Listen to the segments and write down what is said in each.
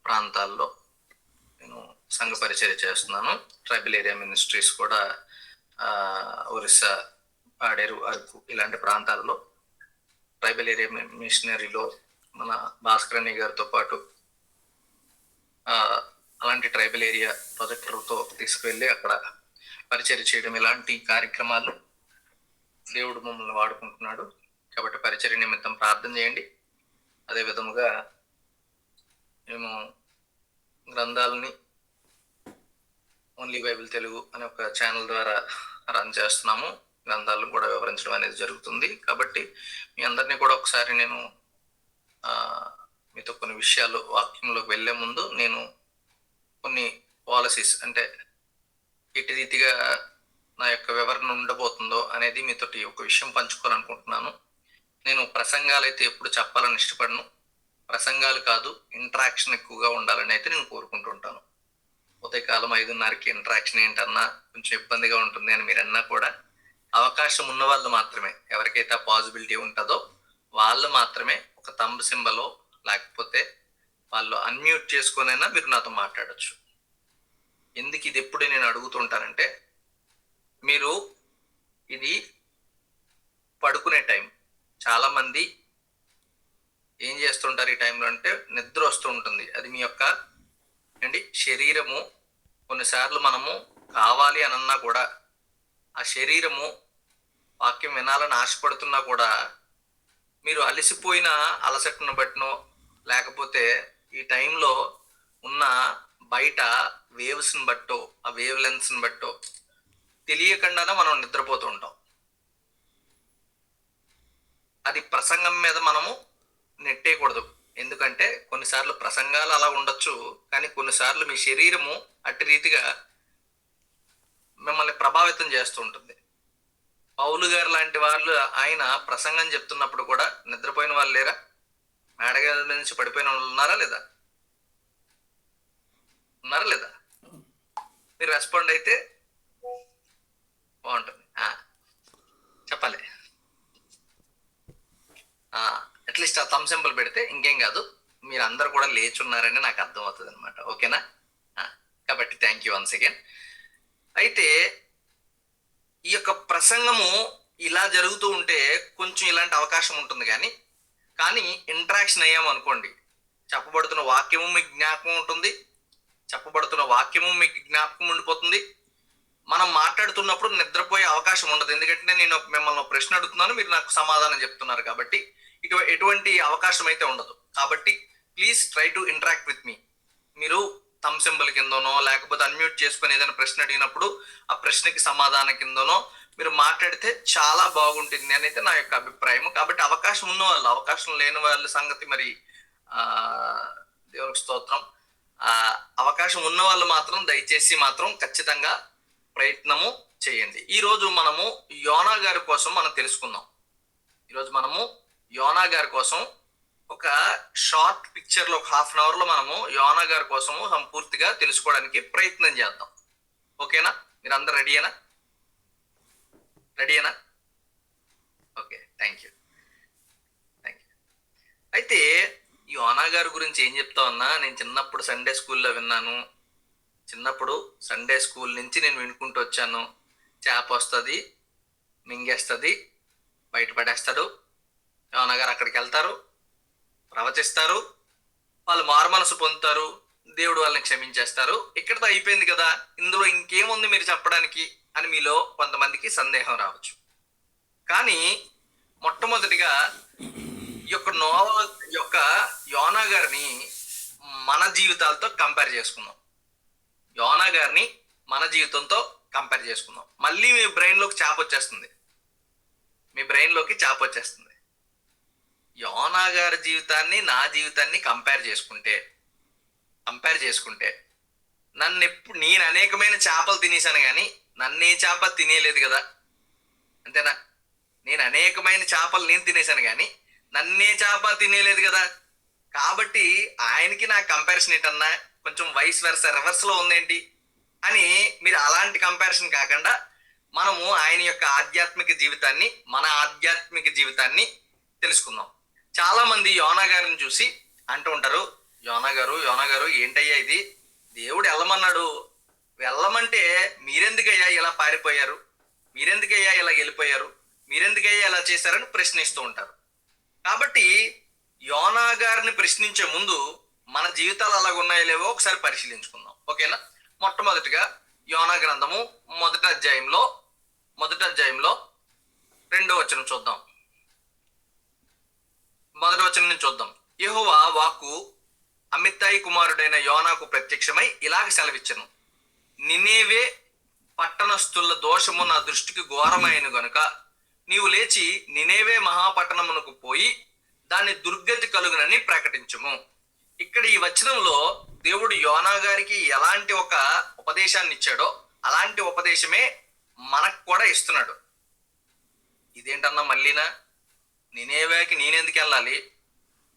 ప్రాంతాల్లో నేను సంఘ పరిచర్య చేస్తున్నాను. ట్రైబల్ ఏరియా మినిస్ట్రీస్ కూడా ఒరిస్సా, పాడేరు, అరకు ఇలాంటి ప్రాంతాల్లో ట్రైబల్ ఏరియా మిషనరీలో మన భాస్కరణి గారితో పాటు అలాంటి ట్రైబల్ ఏరియా ప్రొజెక్టర్తో తీసుకువెళ్ళి అక్కడ పరిచర్య చేయడం, ఇలాంటి కార్యక్రమాలు దేవుడు మమ్మల్ని వాడుకుంటున్నాడు. కాబట్టి పరిచర్య నిమిత్తం ప్రార్థన చేయండి. అదే విధముగా మేము గ్రంథాలని ఓన్లీ బైబిల్ తెలుగు అనే ఒక ఛానల్ ద్వారా రన్ చేస్తున్నాము. గ్రంథాలను కూడా వివరించడం అనేది జరుగుతుంది. కాబట్టి మీ అందరినీ కూడా ఒకసారి నేను మీతో కొన్ని విషయాలు వాక్యంలోకి వెళ్ళే ముందు నేను కొన్ని పాలసీస్, అంటే ఎట్టి రీతిగా నా యొక్క వివరణ ఉండబోతుందో అనేది మీతోటి ఒక విషయం పంచుకోవాలనుకుంటున్నాను. నేను ప్రసంగాలు అయితే ఎప్పుడు చెప్పాలని ఇష్టపడను. ప్రసంగాలు కాదు, ఇంటరాక్షన్ ఎక్కువగా ఉండాలని అయితే నేను కోరుకుంటుంటాను. ఉదయకాలం 5:30కి ఇంటరాక్షన్ ఏంటన్నా కొంచెం ఇబ్బందిగా ఉంటుంది అని మీరు అన్నా కూడా, అవకాశం ఉన్న వాళ్ళు మాత్రమే, ఎవరికైతే పాసిబిలిటీ ఉంటుందో వాళ్ళు మాత్రమే ఒక థంబ్ సింబలో లేకపోతే వాళ్ళు అన్మ్యూట్ చేసుకొనైనా మీరు నాతో మాట్లాడచ్చు. ఎందుకు ఇది ఎప్పుడు నేను అడుగుతుంటానంటే, మీరు ఇది పడుకునే టైం. చాలా మంది ఏం చేస్తుంటారు ఈ టైంలో అంటే, నిద్ర వస్తూ ఉంటుంది. అది మీ యొక్క శరీరము. కొన్నిసార్లు మనము కావాలి అనన్నా కూడా ఆ శరీరము వాక్యం వినాలని ఆశపడుతున్నా కూడా మీరు అలసిపోయిన అలసటను బట్టినో లేకపోతే ఈ టైంలో ఉన్న బయట వేవ్స్ని బట్టో, ఆ వేవ్ లెన్స్ని బట్టో తెలియకుండానే మనం నిద్రపోతూ ఉంటాం. అది ప్రసంగం మీద మనము నెట్టేయకూడదు. ఎందుకంటే కొన్నిసార్లు ప్రసంగాలు అలా ఉండొచ్చు, కానీ కొన్నిసార్లు మీ శరీరము అట్టి రీతిగా మిమ్మల్ని ప్రభావితం చేస్తూ ఉంటుంది. పౌలు గారు లాంటి వాళ్ళు, ఆయన ప్రసంగం చెప్తున్నప్పుడు కూడా నిద్రపోయిన వాళ్ళు లేరా? మేడగల నుంచి పడిపోయిన వాళ్ళు ఉన్నారా లేదా? మీరు రెస్పాండ్ అయితే బాగుంటుంది. చెప్పాలి. అట్లీస్ట్ ఆ థంబ్ సింబల్ పెడితే ఇంకేం కాదు, మీరు అందరు కూడా లేచున్నారని నాకు అర్థం అవుతుంది అనమాట. ఓకేనా? కాబట్టి థ్యాంక్ యూ వన్స్ అగైన్. అయితే ఈ యొక్క ప్రసంగము ఇలా జరుగుతూ ఉంటే కొంచెం ఇలాంటి అవకాశం ఉంటుంది. కానీ ఇంటరాక్షన్ అయ్యామనుకోండి, చెప్పబడుతున్న వాక్యము మీకు జ్ఞాపకం ఉంటుంది, చెప్పబడుతున్న వాక్యము మీకు జ్ఞాపకం ఉండిపోతుంది. మనం మాట్లాడుతున్నప్పుడు నిద్రపోయే అవకాశం ఉండదు. ఎందుకంటే నేను మిమ్మల్ని ప్రశ్న అడుగుతున్నాను, మీరు నాకు సమాధానం చెప్తున్నారు. కాబట్టి ఎటువంటి అవకాశం అయితే ఉండదు. కాబట్టి please try to interact with me. మీరు థంబ్ సింబల్ కిందనో లేకపోతే అన్మ్యూట్ చేసుకొని ఏదైనా ప్రశ్న అడిగినప్పుడు ఆ ప్రశ్నకి సమాధానం కిందనో మీరు మాట్లాడితే చాలా బాగుంటుంది అని అయితే నా యొక్క అభిప్రాయం. కాబట్టి అవకాశం ఉన్న వాళ్ళు, అవకాశం లేని వాళ్ళ సంగతి మరి దేవునికి స్తోత్రం. అవకాశం ఉన్న వాళ్ళు మాత్రం దయచేసి మాత్రం ఖచ్చితంగా ప్రయత్నము చేయండి. ఈరోజు మనము యోనా గారి కోసం మనం తెలుసుకుందాం. ఈరోజు మనము యోనా గారి కోసం ఒక షార్ట్ పిక్చర్లో, ఒక 1/2 an hour మనము యోనా గారి కోసము సంపూర్తిగా తెలుసుకోవడానికి ప్రయత్నం చేద్దాం. ఓకేనా? మీరు అందరు రెడీయేనా? Okay, thank you. అయితే యోనా గారి గురించి ఏం చెప్తా ఉన్నా, నేను చిన్నప్పుడు సండే స్కూల్లో విన్నాను. చిన్నప్పుడు సండే స్కూల్ నుంచి నేను వినుకుంటూ వచ్చాను. చేప వస్తుంది, మింగేస్తుంది, బయటపడేస్తాడు. యోనా గారు అక్కడికి వెళ్తారు, ప్రవచిస్తారు, వాళ్ళు మారు మనసు పొందుతారు, దేవుడు వాళ్ళని క్షమించేస్తారు. ఇక్కడితో అయిపోయింది కదా, ఇందులో ఇంకేముంది మీరు చెప్పడానికి అని మీలో కొంతమందికి సందేహం రావచ్చు. కానీ మొట్టమొదటిగా ఈ యొక్క యోనా గారిని మన జీవితాలతో కంపేర్ చేసుకుందాం. యోనా గారిని మన జీవితంతో కంపేర్ చేసుకుందాం. మళ్ళీ మీ బ్రెయిన్లోకి చేప వచ్చేస్తుంది. యోనా గారి జీవితాన్ని నా జీవితాన్ని కంపేర్ చేసుకుంటే నేను అనేకమైన చేపలు తినేసాను, కానీ నన్నే చేప తినేయలేదు కదా. అంతేనా? నేను అనేకమైన చేపలు నేను తినేసాను, కానీ నన్నే చేప తినేయలేదు కదా. కాబట్టి ఆయనకి నా కంపారిజన్ ఏంటన్నా కొంచెం వైస్ వెర్సా, రివర్స్లో ఉందేంటి అని మీరు అలాంటి కంపారిజన్ కాకుండా మనము ఆయన యొక్క ఆధ్యాత్మిక జీవితాన్ని, మన ఆధ్యాత్మిక జీవితాన్ని తెలుసుకుందాం. చాలా మంది యోనా గారిని చూసి అంటూ ఉంటారు, యోనా గారు ఏంటయ్యా ఇది? దేవుడు వెళ్ళమన్నాడు, వెళ్ళమంటే మీరెందుకయ్యా ఇలా పారిపోయారు, మీరెందుకయ్యా ఇలా వెళ్ళిపోయారు, మీరెందుకయ్యా ఇలా చేశారని ప్రశ్నిస్తూ ఉంటారు. కాబట్టి యోనా గారిని ప్రశ్నించే ముందు మన జీవితాలు అలాగ ఉన్నాయో లేవో ఒకసారి పరిశీలించుకుందాం, ఓకేనా? మొట్టమొదటిగా యోనా గ్రంథము మొదటి అధ్యాయంలో 2వ వచనం చూద్దాం. మొదటి వచనం నుంచి చూద్దాం. యెహోవా వాక్కు అమిత్తాయి కుమారుడైన యోనాకు ప్రత్యక్షమై ఇలాగ సెలవిచ్చెను, నినేవే పట్టణస్థుల దోషము నా దృష్టికి ఘోరమైన గనుక నీవు లేచి నినేవే మహాపట్టణమునకు పోయి దాని దుర్గతి కలుగునని ప్రకటించుము. ఇక్కడ ఈ వచనంలో దేవుడు యోనా గారికి ఎలాంటి ఒక ఉపదేశాన్ని ఇచ్చాడో అలాంటి ఉపదేశమే మనకు కూడా ఇస్తున్నాడు. ఇదేంటన్నా మళ్ళీనా, నినేవేకి నేనెందుకు వెళ్ళాలి,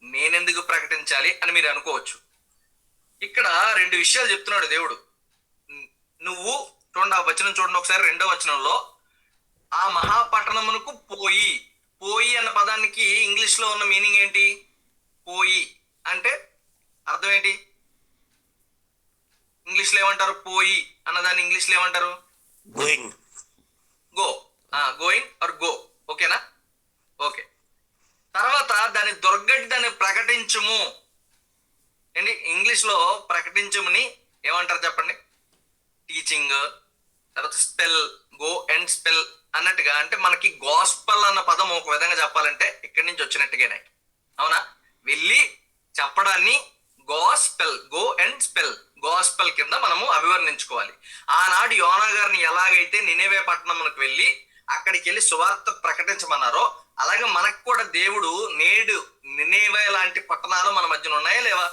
నేనెందుకు ప్రకటించాలి అని మీరు అనుకోవచ్చు. ఇక్కడ 2 విషయాలు చెప్తున్నాడు దేవుడు. నువ్వు చూడండి, ఆ వచనం చూడండి ఒకసారి. 2వ వచనంలో ఆ మహాపట్టణమునకు పోయి, పోయి అన్న పదానికి ఇంగ్లీష్ లో ఉన్న మీనింగ్ ఏంటి? పోయి అంటే అర్థం ఏంటి? ఇంగ్లీష్ లో ఏమంటారు? పోయి అన్నదాన్ని ఇంగ్లీష్ లో ఏమంటారు? Going. Go, going or go, ఓకేనా? ఓకే. తర్వాత దాని దుర్గతి దాన్ని ప్రకటించుము అండి. ఇంగ్లీష్ లో ప్రకటించుముని ఏమంటారు చెప్పండి? టీచింగ్. తర్వాత స్పెల్, గో అండ్ స్పెల్ అన్నట్టుగా, అంటే మనకి గాస్పల్ అన్న పదం ఒక విధంగా చెప్పాలంటే ఇక్కడి నుంచి వచ్చినట్టుగానే, అవునా? వెళ్ళి చెప్పడాన్ని gospel, go and spell, gospel కింద మనము అభివర్ణించుకోవాలి. ఆనాడు యోనా గారిని ఎలాగైతే నినేవే పట్టణమునకు వెళ్ళి అక్కడికి వెళ్ళి సువార్త ప్రకటించమన్నారో అలాగే మనకు కూడా దేవుడు నేడు నినేవే లాంటి పట్టణాలు మన మధ్యన ఉన్నాయా లేవా?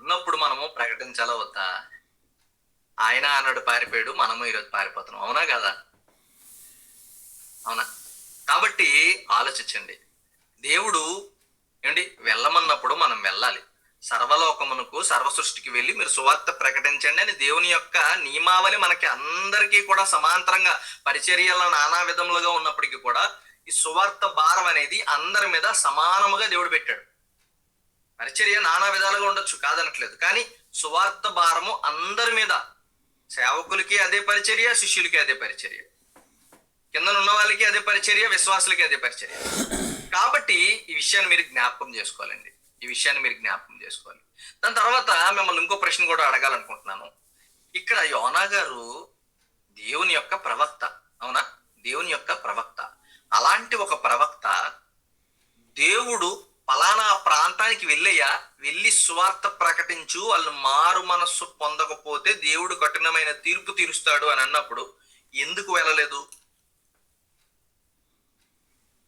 ఉన్నప్పుడు మనము ప్రకటించాలా వద్దా? ఆయన అన్నాడు పారిపోయాడు, మనము ఈరోజు పారిపోతున్నాం, అవునా కదా? అవునా? కాబట్టి ఆలోచించండి. దేవుడు ఏంటి వెళ్ళమన్నప్పుడు మనం వెళ్ళాలి. సర్వలోకమునకు, సర్వ సృష్టికి వెళ్ళి మీరు సువార్త ప్రకటించండి అని దేవుని యొక్క నియమావళి మనకి అందరికీ కూడా సమాంతరంగా పరిచర్యల నానా విధములుగా ఉన్నప్పటికీ కూడా ఈ సువార్త భారం అనేది అందరి మీద సమానముగా దేవుడు పెట్టాడు. పరిచర్య నానా విధాలుగా ఉండొచ్చు, కాదనట్లేదు, కానీ సువార్త భారము అందరి మీద. సేవకులకి అదే పరిచర్య, శిష్యులకి అదే పరిచర్య, కిందనున్న వాళ్ళకి అదే పరిచర్య, విశ్వాసులకి అదే పరిచర్య. కాబట్టి ఈ విషయాన్ని మీరు జ్ఞాపకం చేసుకోవాలండి, ఈ విషయాన్ని మీరు జ్ఞాపకం చేసుకోవాలి. దాని తర్వాత మిమ్మల్ని ఇంకో ప్రశ్న కూడా అడగాలనుకుంటున్నాను. ఇక్కడ యోనా గారు దేవుని యొక్క ప్రవక్త, అవునా? దేవుని యొక్క ప్రవక్త. అలాంటి ఒక ప్రవక్త దేవుడు పలానా ప్రాంతానికి వెళ్ళి సువార్త ప్రకటించు, వాళ్ళు మారు మనస్సు పొందకపోతే దేవుడు కఠినమైన తీర్పు తీరుస్తాడు అని అన్నప్పుడు ఎందుకు వెళ్ళలేదు?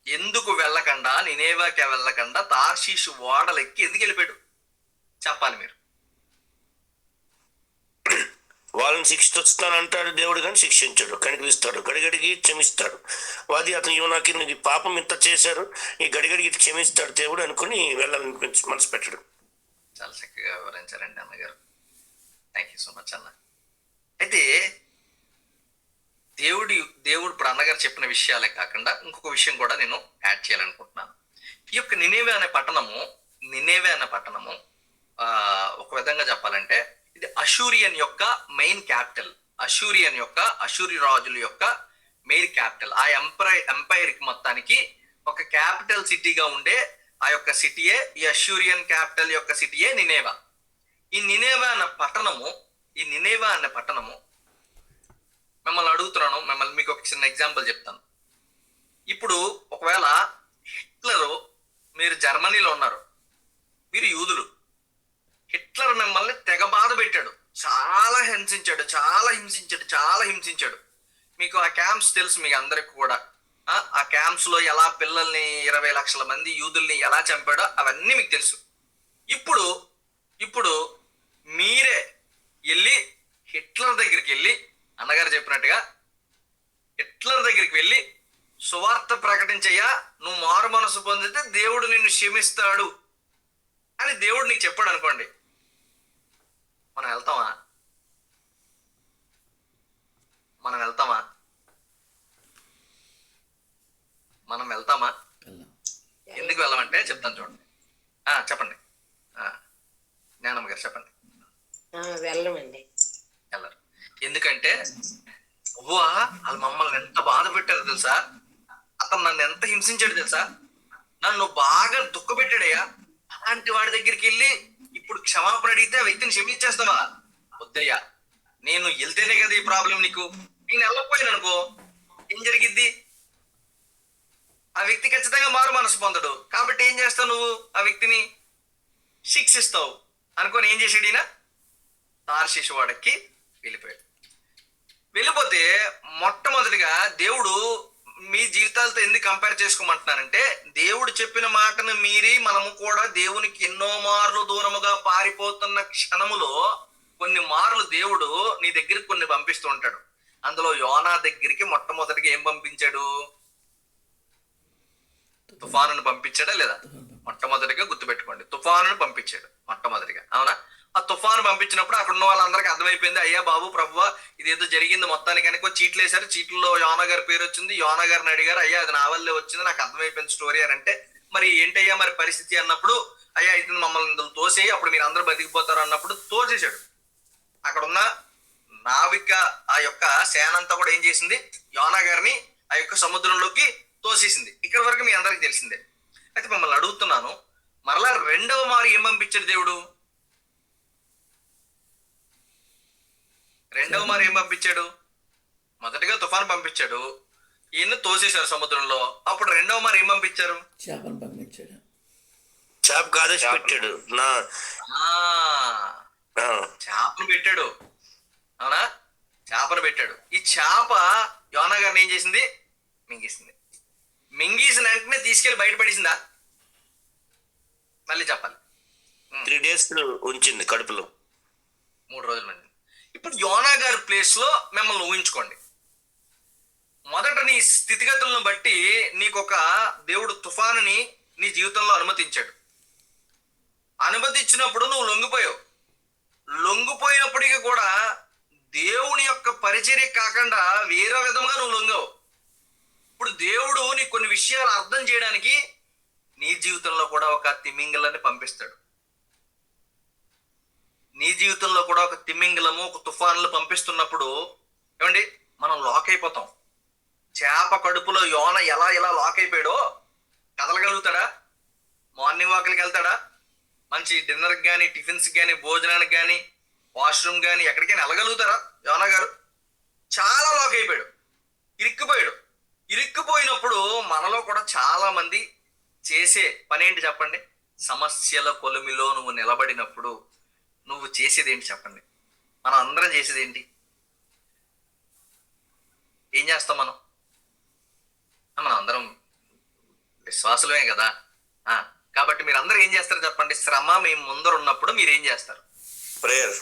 ఎందుకు వెళ్ళకుండా, నినేవాకి వెళ్ళకుండా తార్షీషు ఓడలెక్కి ఎందుకు వెళ్ళిపోయాడు చెప్పాలి మీరు. వాళ్ళని శిక్షిస్తానంటాడు దేవుడు, కానీ శిక్షించాడు, కనికరిస్తాడు, గడిగడికి క్షమిస్తాడు. వాది అతను యోనాకి నీ పాపం ఇంత చేశారు, ఈ గడిగడికి క్షమిస్తాడు దేవుడు అనుకుని వెళ్ళాలని మనసు పెట్టాడు. చాలా చక్కగా వివరించారండి అన్నగారు, థ్యాంక్ యూ సో మచ్ అన్న. అయితే దేవుడు ఇప్పుడు అన్నగారు చెప్పిన విషయాలే కాకుండా ఇంకొక విషయం కూడా నేను యాడ్ చేయాలనుకుంటున్నాను. ఈ యొక్క నినేవే అనే పట్టణము ఒక విధంగా చెప్పాలంటే ఇది అషూరియన్ యొక్క మెయిన్ క్యాపిటల్. అషూరి రాజుల యొక్క మెయిన్ క్యాపిటల్. ఆ ఎంపైర్ కి మొత్తానికి ఒక క్యాపిటల్ సిటీగా ఉండే ఆ యొక్క సిటీయే, ఈ అషూరియన్ క్యాపిటల్ యొక్క సిటీయే నినేవా. ఈ నినేవా అనే పట్టణము మిమ్మల్ని అడుగుతున్నాను, మీకు ఒక చిన్న ఎగ్జాంపుల్ చెప్తాను. ఇప్పుడు ఒకవేళ హిట్లరు, మీరు జర్మనీలో ఉన్నారు, మీరు యూదులు, హిట్లర్ మిమ్మల్ని తెగ బాధ పెట్టాడు, చాలా హింసించాడు. మీకు ఆ క్యాంప్స్ తెలుసు, మీకు అందరికి కూడా. ఆ క్యాంప్స్ లో ఎలా పిల్లల్ని 20 లక్షల మంది యూదుల్ని ఎలా చంపాడో అవన్నీ మీకు తెలుసు. ఇప్పుడు మీరే వెళ్ళి హిట్లర్ దగ్గరికి వెళ్ళి, అన్నగారు చెప్పినట్టుగా హిట్లర్ దగ్గరికి వెళ్ళి సువార్త ప్రకటించయ్యా, నువ్వు మారు మనసు పొందితే దేవుడు నిన్ను క్షమిస్తాడు అని దేవుడు నీకు చెప్పాడు అనుకోండి, మనం వెళ్తామా? ఎందుకు వెళ్ళమంటే చెప్తాను చూడండి. చెప్పండి. గారు చెప్పండి. వెళ్ళమండి. వెళ్ళరు. ఎందుకంటే నువ్వా వాళ్ళు మమ్మల్ని ఎంత బాధ పెట్టారు తెలుసా, అతను నన్ను ఎంత హింసించాడు తెలుసా, నన్ను బాగా దుఃఖ పెట్టాడయ్యా, అలాంటి వాడి దగ్గరికి వెళ్ళి ఇప్పుడు క్షమాపణ అడిగితే ఆ వ్యక్తిని క్షమించేస్తావా? వద్దయ్యా, నేను వెళ్తేనే కదా ఈ ప్రాబ్లం నీకు. నేను వెళ్ళకపోయాను అనుకో ఏం జరిగిద్ది? ఆ వ్యక్తి ఖచ్చితంగా మారు మనసు పొందడు. కాబట్టి ఏం చేస్తావు నువ్వు? ఆ వ్యక్తిని శిక్షిస్తావు అనుకొని ఏం చేసాడు ఈయన? తార్షీషు వాడకి వెళ్ళిపోయాడు. వెళ్ళిపోతే మొట్టమొదటిగా దేవుడు మీ జీవితాలతో ఎందుకు కంపేర్ చేసుకోమంటున్నానంటే, దేవుడు చెప్పిన మాటను మీరి మనము కూడా దేవునికి ఎన్నో మార్లు దూరముగా పారిపోతున్న క్షణములో కొన్ని మార్లు దేవుడు నీ దగ్గరికి కొన్ని పంపిస్తూ ఉంటాడు. అందులో యోనా దగ్గరికి మొట్టమొదటిగా ఏం పంపించాడు? తుఫానును పంపించాడా లేదా? మొట్టమొదటిగా గుర్తుపెట్టుకోండి, తుఫానును పంపించాడు మొట్టమొదటిగా. అవునా? ఆ తుఫాను పంపించినప్పుడు అక్కడ ఉన్న వాళ్ళందరికీ అర్థమైపోయింది, అయ్యా బాబు ప్రభువా ఇదేదో జరిగింది మొత్తానికి. అనుకో చీట్లు వేశారు, చీట్లలో యోనా గారి పేరు వచ్చింది. యోనా గారిని అడిగారు, అయ్యా అది నా వల్లే వచ్చింది, నాకు అర్థమైపోయింది స్టోరీ అని అంటే, మరి ఏంటయ్యా మరి పరిస్థితి అన్నప్పుడు, అయ్యా ఇది మమ్మల్ని ఇందులో తోసేయి అప్పుడు మీరు అందరూ బతికిపోతారు అన్నప్పుడు తోసేశాడు. అక్కడ ఉన్న నావిక ఆ యొక్క సేన అంతా కూడా ఏం చేసింది? యోనా గారిని ఆ యొక్క సముద్రంలోకి తోసేసింది. ఇక్కడ వరకు మీ అందరికి తెలిసిందే. అయితే మిమ్మల్ని అడుగుతున్నాను, మరలా రెండవ మారు ఏం పంపించాడు దేవుడు? రెండవ మారు ఏం పంపించాడు? మొదటిగా తుఫాను పంపించాడు, ఈయన తోసేశారు సముద్రంలో. అప్పుడు రెండవ మారు ఏం పంపించారు? చేపను పంపించాడు. చేప కాదేసి పెట్టాడు. చేపను పెట్టాడు. అవునా? చేపను పెట్టాడు. ఈ చేప యోనా గారిని ఏం చేసింది? మింగేసింది. మింగేసిన వెంటనే తీసుకెళ్లి బయటపడేసిందా? మళ్ళీ చెప్పాలి. 3 days ఉంచింది కడుపులో. 3 రోజుల మంది. ఇప్పుడు యోనా గారి ప్లేస్ లో మిమ్మల్ని ఊహించుకోండి. మొదట నీ స్థితిగతులను బట్టి నీకు ఒక దేవుడు తుఫానుని నీ జీవితంలో అనుమతించాడు. అనుమతించినప్పుడు నువ్వు లొంగిపోయావు. లొంగిపోయినప్పటికీ కూడా దేవుని యొక్క పరిచర్య కాకుండా వేరే విధంగా నువ్వు లొంగావు. ఇప్పుడు దేవుడు నీకు కొన్ని విషయాలు అర్థం చేయడానికి నీ జీవితంలో కూడా ఒక తిమింగలాన్ని పంపిస్తాడు. నీ జీవితంలో కూడా ఒక తిమింగలము, ఒక తుఫాన్లు పంపిస్తున్నప్పుడు ఏమండి మనం లాక్ అయిపోతాం. చేప కడుపులో యోన ఎలా లాక్ అయిపోయాడో కదలగలుగుతాడా? మార్నింగ్ వాక్కి వెళ్తాడా? మంచి డిన్నర్కి కానీ, టిఫిన్స్కి కానీ, భోజనానికి కానీ, వాష్రూమ్ కానీ ఎక్కడికైనా వెళ్ళగలుగుతారా? యోనా గారు చాలా లాక్ అయిపోయాడు, ఇరుక్కుపోయాడు. ఇరుక్కుపోయినప్పుడు మనలో కూడా చాలా మంది చేసే పని ఏంటి చెప్పండి? సమస్యల కొలిమిలో నువ్వు నిలబడినప్పుడు నువ్వు చేసేది ఏంటి చెప్పండి? మనం అందరం చేసేది ఏంటి? ఏం చేస్తాం మనం? మనం అందరం విశ్వాసులమే కదా. కాబట్టి మీరు అందరూ ఏం చేస్తారు చెప్పండి? శ్రమ మేము ముందర ఉన్నప్పుడు మీరు ఏం చేస్తారు? ప్రేయర్,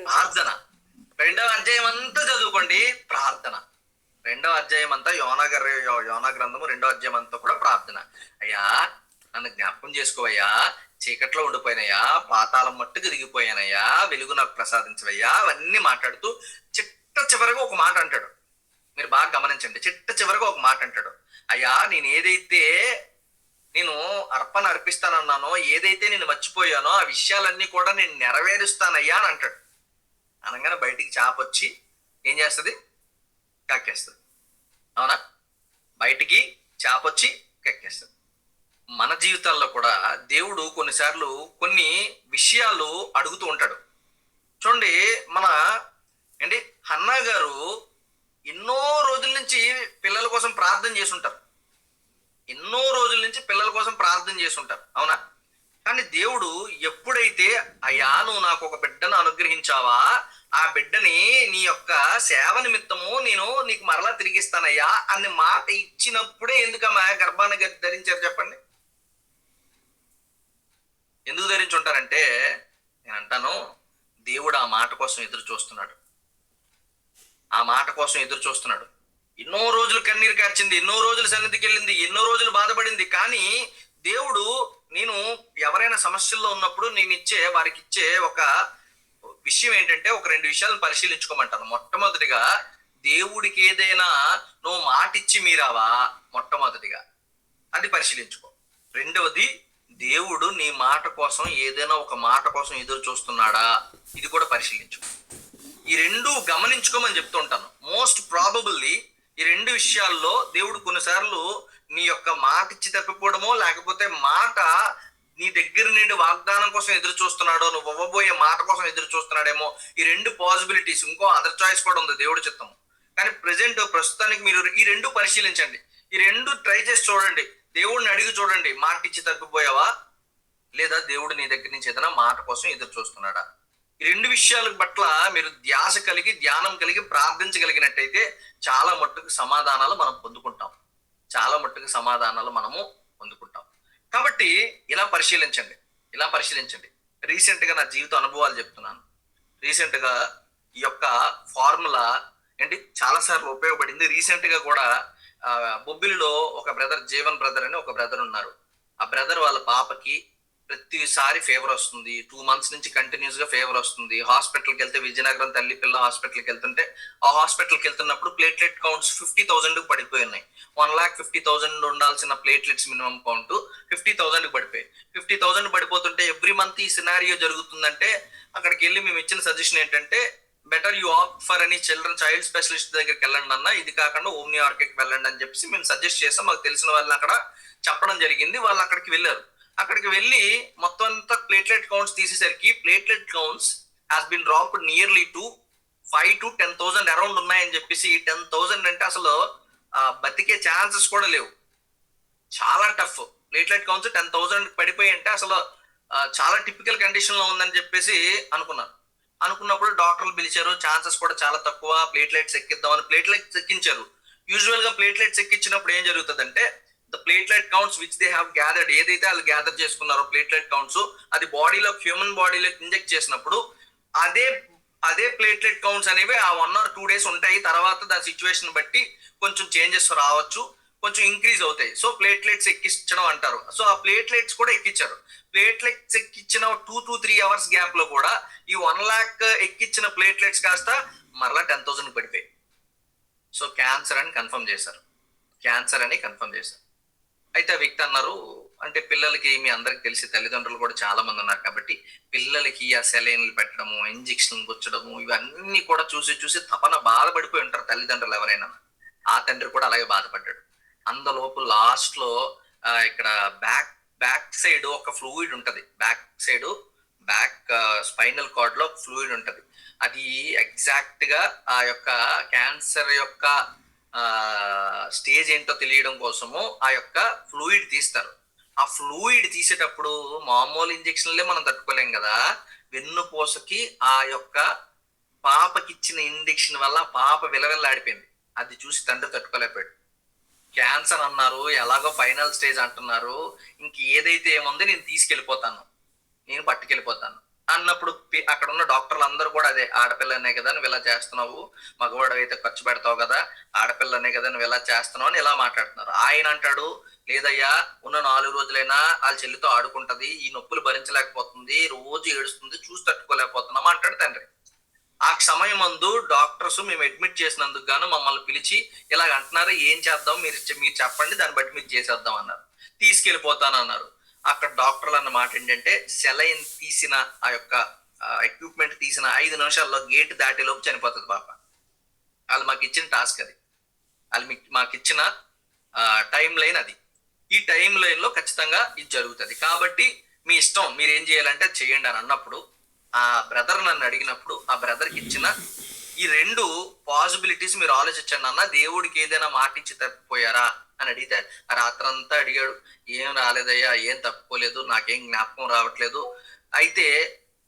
ప్రార్థన. 2వ అధ్యాయం అంతా చదువుకోండి, ప్రార్థన. 2వ అధ్యాయం అంతా యోనా గ్రంథము 2వ అధ్యాయం అంతా కూడా ప్రార్థన. అయ్యా నన్ను జ్ఞాపకం చేసుకోవయ్యా, చీకట్లో ఉండిపోయినయ్యా, పాతాళం మట్టుకు దిగిపోయానయ్యా, వెలుగు నాకు ప్రసాదించవయ్యా, అవన్నీ మాట్లాడుతూ చిట్ట చివరిగా ఒక మాట అంటాడు. మీరు బాగా గమనించండి, చిట్ట చివరిగా ఒక మాట అంటాడు. అయ్యా నేను అర్పణ అర్పిస్తానన్నానో, ఏదైతే నేను మర్చిపోయానో ఆ విషయాలన్నీ కూడా నేను నెరవేరుస్తానయ్యా అని అంటాడు. అనగానే బయటికి చేప వచ్చి ఏం చేస్తుంది? కక్కేస్తుంది. అవునా? బయటికి చేప వచ్చి కక్కేస్తుంది. మన జీవితాల్లో కూడా దేవుడు కొన్నిసార్లు కొన్ని విషయాలు అడుగుతూ ఉంటాడు. చూడండి, మన హన్నా గారు ఎన్నో రోజుల నుంచి పిల్లల కోసం ప్రార్థన చేసి ఉంటారు. అవునా? కానీ దేవుడు ఎప్పుడైతే అయ్యా నువ్వు నాకు ఒక బిడ్డను అనుగ్రహించావా, ఆ బిడ్డని నీ యొక్క సేవ నిమిత్తము నేను నీకు మరలా తిరిగిస్తానయ్యా అనే మాట ఇచ్చినప్పుడే ఎందుకమ్మా గర్భాన్ని ధరించారు చెప్పండి? ఎందుకు ధరించి ఉంటారంటే, నేను అంటాను, దేవుడు ఆ మాట కోసం ఎదురు చూస్తున్నాడు. ఎన్నో రోజులు కన్నీరు కార్చింది, ఎన్నో రోజులు సన్నిధికి వెళ్ళింది, ఎన్నో రోజులు బాధపడింది. కానీ దేవుడు నేను ఎవరైనా సమస్యల్లో ఉన్నప్పుడు వారికి ఇచ్చే ఒక విషయం ఏంటంటే, ఒక 2 విషయాలను పరిశీలించుకోమంటాను. మొట్టమొదటిగా దేవుడికి ఏదైనా నువ్వు మాటిచ్చి మీరావా, మొట్టమొదటిగా అది పరిశీలించుకో. రెండవది దేవుడు నీ మాట కోసం ఏదైనా ఒక మాట కోసం ఎదురు చూస్తున్నాడా, ఇది కూడా పరిశీలించు. ఈ రెండు గమనించుకోమని చెప్తూ ఉంటాను. మోస్ట్ ప్రాబబుల్లీ ఈ రెండు విషయాల్లో దేవుడు కొన్నిసార్లు నీ యొక్క మాట ఇచ్చి తప్పిపోవడమో, లేకపోతే మాట నీ దగ్గర నుండి వాగ్దానం కోసం ఎదురు చూస్తున్నాడో, నువ్వు ఇవ్వబోయే మాట కోసం ఎదురు చూస్తున్నాడేమో. ఈ రెండు పాసిబిలిటీస్. ఇంకో అదర్ చాయిస్ కూడా ఉంది, దేవుడి చిత్తం. కానీ ప్రస్తుతానికి మీరు ఈ రెండు పరిశీలించండి. ఈ రెండు ట్రై చేసి చూడండి. దేవుడిని అడిగి చూడండి, మాట ఇచ్చి తప్పిపోయావా, లేదా దేవుడు నీ దగ్గర నుంచి ఏదైనా మాట కోసం ఎదురు చూస్తున్నాడా. ఈ రెండు విషయాల పట్ల మీరు ధ్యాస కలిగి, ధ్యానం కలిగి ప్రార్థించగలిగినట్టయితే చాలా మట్టుకు సమాధానాలు మనం పొందుకుంటాం. చాలా మట్టుకు సమాధానాలు మనము పొందుకుంటాం. కాబట్టి ఇలా పరిశీలించండి. రీసెంట్ గా నా జీవిత అనుభవాలు చెప్తున్నాను. రీసెంట్ గా ఈ యొక్క ఫార్ములా ఏంటి చాలా సార్లు ఉపయోగపడింది. రీసెంట్ గా కూడా బొబ్బిలిలో ఒక బ్రదర్, జీవన్ బ్రదర్ అని ఒక బ్రదర్ ఉన్నారు. ఆ బ్రదర్ వాళ్ళ పాపకి ప్రతిసారి ఫీవర్ వస్తుంది. 2 months నుంచి కంటిన్యూస్ గా ఫీవర్ వస్తుంది. హాస్పిటల్కి వెళ్తే, విజయనగరం తల్లి పిల్ల హాస్పిటల్కి వెళ్తుంటే, ఆ హాస్పిటల్కి వెళ్తున్నప్పుడు ప్లేట్లెట్ కౌంట్స్ 50,000 పడిపోయి ఉన్నాయి. 1,50,000 ఉండాల్సిన ప్లేట్లెట్స్ మినిమం కౌంట్ 50,000 పడిపోయి. 50,000 పడిపోతుంటే ఎవ్రీ మంత్ ఈ సినారియో జరుగుతుందంటే, అక్కడికి వెళ్ళి మేము ఇచ్చిన సజెషన్ ఏంటంటే, బెటర్ యూ ఆప్ట్ ఫర్ అని చైల్డ్ స్పెషలిస్ట్ దగ్గరికి వెళ్ళండి అన్న, ఇది కాకుండా ఓమ్ని ఆర్కెట్కి వెళ్ళండి అని చెప్పేసి మేము సజెస్ట్ చేసాం. మాకు తెలిసిన వాళ్ళని అక్కడ చెప్పడం జరిగింది. వాళ్ళు అక్కడికి వెళ్ళారు. అక్కడికి వెళ్ళి మొత్తం అంతా ప్లేట్లెట్ కౌంట్స్ తీసేసరికి platelet counts has been dropped nearly to 5,000 to 10,000 around ఉన్నాయని చెప్పేసి, 10,000 అంటే అసలు బతికే ఛాన్సెస్ కూడా లేవు. చాలా టఫ్. ప్లేట్లెట్ కౌంట్స్ 10,000 పడిపోయి అంటే అసలు చాలా టిపికల్ కండిషన్ లో ఉందని చెప్పేసి అనుకున్నప్పుడు డాక్టర్లు పిలిచారు. ఛాన్సెస్ కూడా చాలా తక్కువ, ప్లేట్లెట్స్ ఎక్కిద్దామని ప్లేట్లెట్స్ ఎక్కించారు. యూజువల్ గా ప్లేట్లెట్స్ ఎక్కించినప్పుడు ఏం జరుగుతుందంటే, the platelet counts which they have gathered, ఏదైతే వాళ్ళు గ్యాదర్ చేసుకున్నారో ప్లేట్లెట్ కౌంట్స్, అది బాడీలో, హ్యూమన్ బాడీలో ఇంజెక్ట్ చేసినప్పుడు అదే ప్లేట్లెట్ కౌంట్స్ అనేవి ఆ 1 or 2 days ఉంటాయి. తర్వాత దాని సిచ్యువేషన్ బట్టి కొంచెం చేంజెస్ రావచ్చు, కొంచెం ఇంక్రీజ్ అవుతాయి. సో ప్లేట్లెట్స్ ఎక్కించడం అంటారు. సో ఆ ప్లేట్లెట్స్ కూడా ఎక్కించారు. ప్లేట్లెట్స్ ఎక్కించిన 2 to 3 hours గ్యాప్ లో కూడా ఈ 1 lakh ఎక్కించిన ప్లేట్లెట్స్ కాస్త మరలా 10,000 పడిపోయాయి. సో క్యాన్సర్ అని కన్ఫర్మ్ చేశారు. అయితే ఆ వ్యక్తి అన్నారు, అంటే పిల్లలకి, మీ అందరికి తెలిసి తల్లిదండ్రులు కూడా చాలా మంది ఉన్నారు కాబట్టి, పిల్లలకి ఆ సెలైన్లు పెట్టడము, ఇంజక్షన్లు గుచ్చడము, ఇవన్నీ కూడా చూసి తపన బాధపడిపోయి ఉంటారు తల్లిదండ్రులు ఎవరైనా. ఆ తండ్రి కూడా అలాగే బాధపడ్డాడు. అందులోపు లాస్ట్ లో ఇక్కడ బ్యాక్ సైడ్ ఒక ఫ్లూయిడ్ ఉంటది. బ్యాక్ స్పైనల్ కార్డ్ లో ఫ్లూయిడ్ ఉంటది. అది ఎగ్జాక్ట్ గా ఆ యొక్క క్యాన్సర్ యొక్క స్టేజ్ ఏంటో తెలియడం కోసము ఆ యొక్క ఫ్లూయిడ్ తీస్తారు. ఆ ఫ్లూయిడ్ తీసేటప్పుడు మామూలు ఇంజక్షన్లే మనం తట్టుకోలేం కదా. వెన్నుపూసకి ఆ యొక్క పాపకి ఇచ్చిన ఇంజక్షన్ వల్ల పాప విలవిల్లాడిపోయింది. అది చూసి తండ్రి తట్టుకోలేకపోయాడు. క్యాన్సర్ అన్నారు, ఎలాగో ఫైనల్ స్టేజ్ అంటున్నారు, ఇంక ఏదైతే ఏముంది నేను తీసుకెళ్ళిపోతాను, నేను పట్టుకెళ్ళిపోతాను అన్నప్పుడు అక్కడ ఉన్న డాక్టర్లు అందరూ కూడా అదే, ఆడపిల్లనే కదా నువ్వు ఇలా చేస్తున్నావు, మగవాడు అయితే ఖర్చు పెడతావు కదా, ఆడపిల్లనే కదా నువ్వు ఇలా చేస్తున్నావు అని ఇలా మాట్లాడుతున్నారు. ఆయన అంటాడు, లేదయ్యా, ఉన్న 4 రోజులైనా వాళ్ళ చెల్లితో ఆడుకుంటది, ఈ నొప్పులు భరించలేకపోతుంది, రోజు ఏడుస్తుంది, చూసి తట్టుకోలేకపోతున్నామా అంటాడు తండ్రి. ఆ సమయం ముందు డాక్టర్స్ మేము అడ్మిట్ చేసినందుకు గాను మమ్మల్ని పిలిచి ఇలాగ అంటున్నారు, ఏం చేద్దాం, మీరు చెప్పండి, దాన్ని బట్టి మీరు చేసేద్దాం అన్నారు. తీసుకెళ్ళిపోతాను అన్నారు. అక్కడ డాక్టర్లు అన్న మాట ఏంటంటే, సెలైన్ తీసిన ఆ యొక్క ఎక్విప్మెంట్ తీసిన 5 నిమిషాల్లో గేట్ దాటేలోపు చనిపోతుంది పాప. వాళ్ళు మాకు ఇచ్చిన టాస్క్ అది, మాకు ఇచ్చిన టైం లైన్ అది. ఈ టైం లైన్ లో ఖచ్చితంగా ఇది జరుగుతుంది. కాబట్టి మీ ఇష్టం, మీరు ఏం చేయాలంటే చేయండి అని అన్నప్పుడు, ఆ బ్రదర్ నన్ను అడిగినప్పుడు ఆ బ్రదర్కి ఇచ్చిన ఈ 2 పాసిబిలిటీస్ మీరు ఆలోచించండి అన్న, దేవుడికి ఏదైనా మాట ఇచ్చి తప్పిపోయారా అని అడిగితే, రాత్రంతా అడిగాడు, ఏం రాలేదయ్యా, ఏం తప్పుకోలేదు, నాకేం జ్ఞాపకం రావట్లేదు. అయితే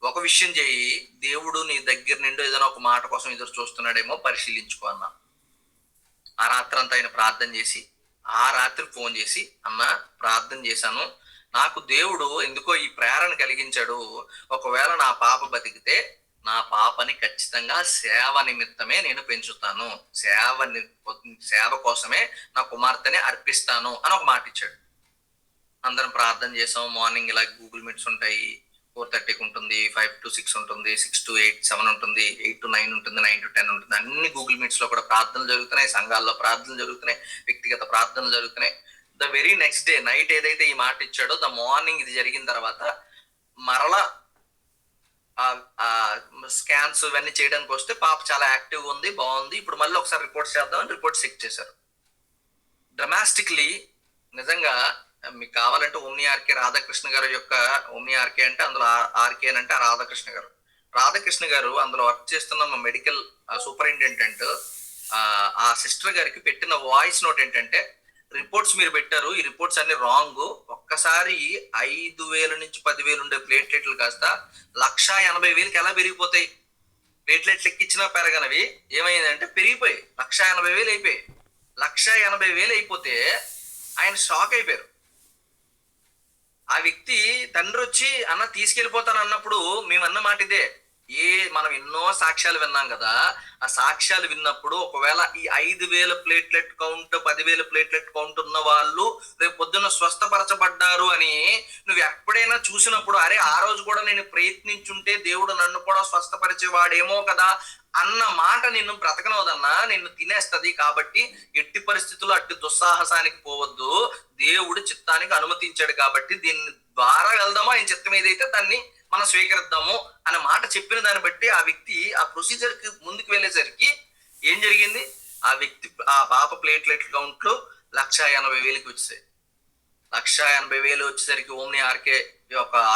ఒక విషయం చేయి, దేవుడు నీ దగ్గర నుండి ఏదైనా ఒక మాట కోసం ఎదురు చూస్తున్నాడేమో పరిశీలించుకో అన్నా. ఆ రాత్రంతా ఆయన ప్రార్థన చేసి, ఆ రాత్రి ఫోన్ చేసి, అన్న ప్రార్థన చేశాను, నాకు దేవుడు ఎందుకో ఈ ప్రేరణ కలిగించాడు, ఒకవేళ నా పాప బతికితే నా పాపని ఖచ్చితంగా సేవ నిమిత్తమే నేను పెంచుతాను, సేవ కోసమే నా కుమార్తెని అర్పిస్తాను అని ఒక మాట ఇచ్చాడు. అందరం ప్రార్థన చేసాం. మార్నింగ్ ఇలా గూగుల్ మీట్స్ ఉంటాయి, 4:30కి ఉంటుంది, 5 to 6 ఉంటుంది, 6 to 8, 7 ఉంటుంది, 8 to 9 ఉంటుంది, 9 to 10 ఉంటుంది. అన్ని గూగుల్ మీట్స్ లో కూడా ప్రార్థనలు జరుగుతున్నాయి, సంఘాల్లో ప్రార్థనలు జరుగుతున్నాయి, వ్యక్తిగత ప్రార్థనలు జరుగుతున్నాయి. The very next day night ఏదైతే ఈ మాట ఇచ్చాడో ద మార్నింగ్ ఇది జరిగిన తర్వాత మరలా ఆ స్కాన్స్ ఇవన్నీ చేయడానికి వస్తే పాప చాలా యాక్టివ్గా ఉంది, బాగుంది. ఇప్పుడు మళ్ళీ ఒకసారి రిపోర్ట్స్ చేద్దామని రిపోర్ట్స్ చెక్ చేశారు. డ్రమాస్టిక్లీ నిజంగా మీకు కావాలంటే ఓమ్ని ఆర్కే రాధాకృష్ణ గారు యొక్క ఓమ్ని ఆర్కే అంటే అందులో ఆర్కే అంటే రాధాకృష్ణ గారు. రాధాకృష్ణ గారు అందులో వర్క్ చేస్తున్న మెడికల్ సూపరింటెండెంట్ ఆ సిస్టర్ గారికి పెట్టిన వాయిస్ నోట్ ఏంటంటే, రిపోర్ట్స్ మీరు పెట్టారు, ఈ రిపోర్ట్స్ అన్ని రాంగ్. ఒక్కసారి 5,000 నుంచి 10,000 ఉండే ప్లేట్లెట్లు కాస్త 1,80,000కి ఎలా పెరిగిపోతాయి? ప్లేట్లెట్లు ఎక్కించినా పెరగనవి ఏమైందంటే పెరిగిపోయి 1,80,000 అయిపోయాయి. 1,80,000 అయిపోతే ఆయన షాక్ అయిపోయారు. ఆ వ్యక్తి తండ్రి వచ్చి అన్న తీసుకెళ్ళిపోతాను అన్నప్పుడు మేమన్న మాట ఇదే, మనం ఎన్నో సాక్ష్యాలు విన్నాం కదా, ఆ సాక్ష్యాలు విన్నప్పుడు ఒకవేళ ఈ 5,000 ప్లేట్లెట్ కౌంట్ 10,000 ప్లేట్లెట్ కౌంట్ ఉన్న వాళ్ళు రేపు పొద్దున్న స్వస్థపరచబడ్డారు అని నువ్వు ఎప్పుడైనా చూసినప్పుడు, అరే ఆ రోజు కూడా నేను ప్రయత్నించుంటే దేవుడు నన్ను కూడా స్వస్థపరిచేవాడేమో కదా అన్న మాట నిన్ను బ్రతకనవదన్నా, నిన్ను తినేస్తుంది. కాబట్టి ఎట్టి పరిస్థితుల్లో అట్టి దుస్సాహసానికి పోవద్దు, దేవుడు చిత్తానికి అనుమతించాడు కాబట్టి దీని ద్వారా వెళ్దామో ఆయన చిత్తం ఏదైతే దాన్ని మనం స్వీకరిద్దాము అనే మాట చెప్పిన దాన్ని బట్టి ఆ వ్యక్తి ఆ ప్రొసీజర్ కి ముందుకు వెళ్ళేసరికి ఏం జరిగింది, ఆ వ్యక్తి ఆ పాప ప్లేట్లెట్ కౌంట్లు 1,80,000కి వచ్చాయి. 1,80,000 వచ్చేసరికి ఓమ్ని ఆర్కే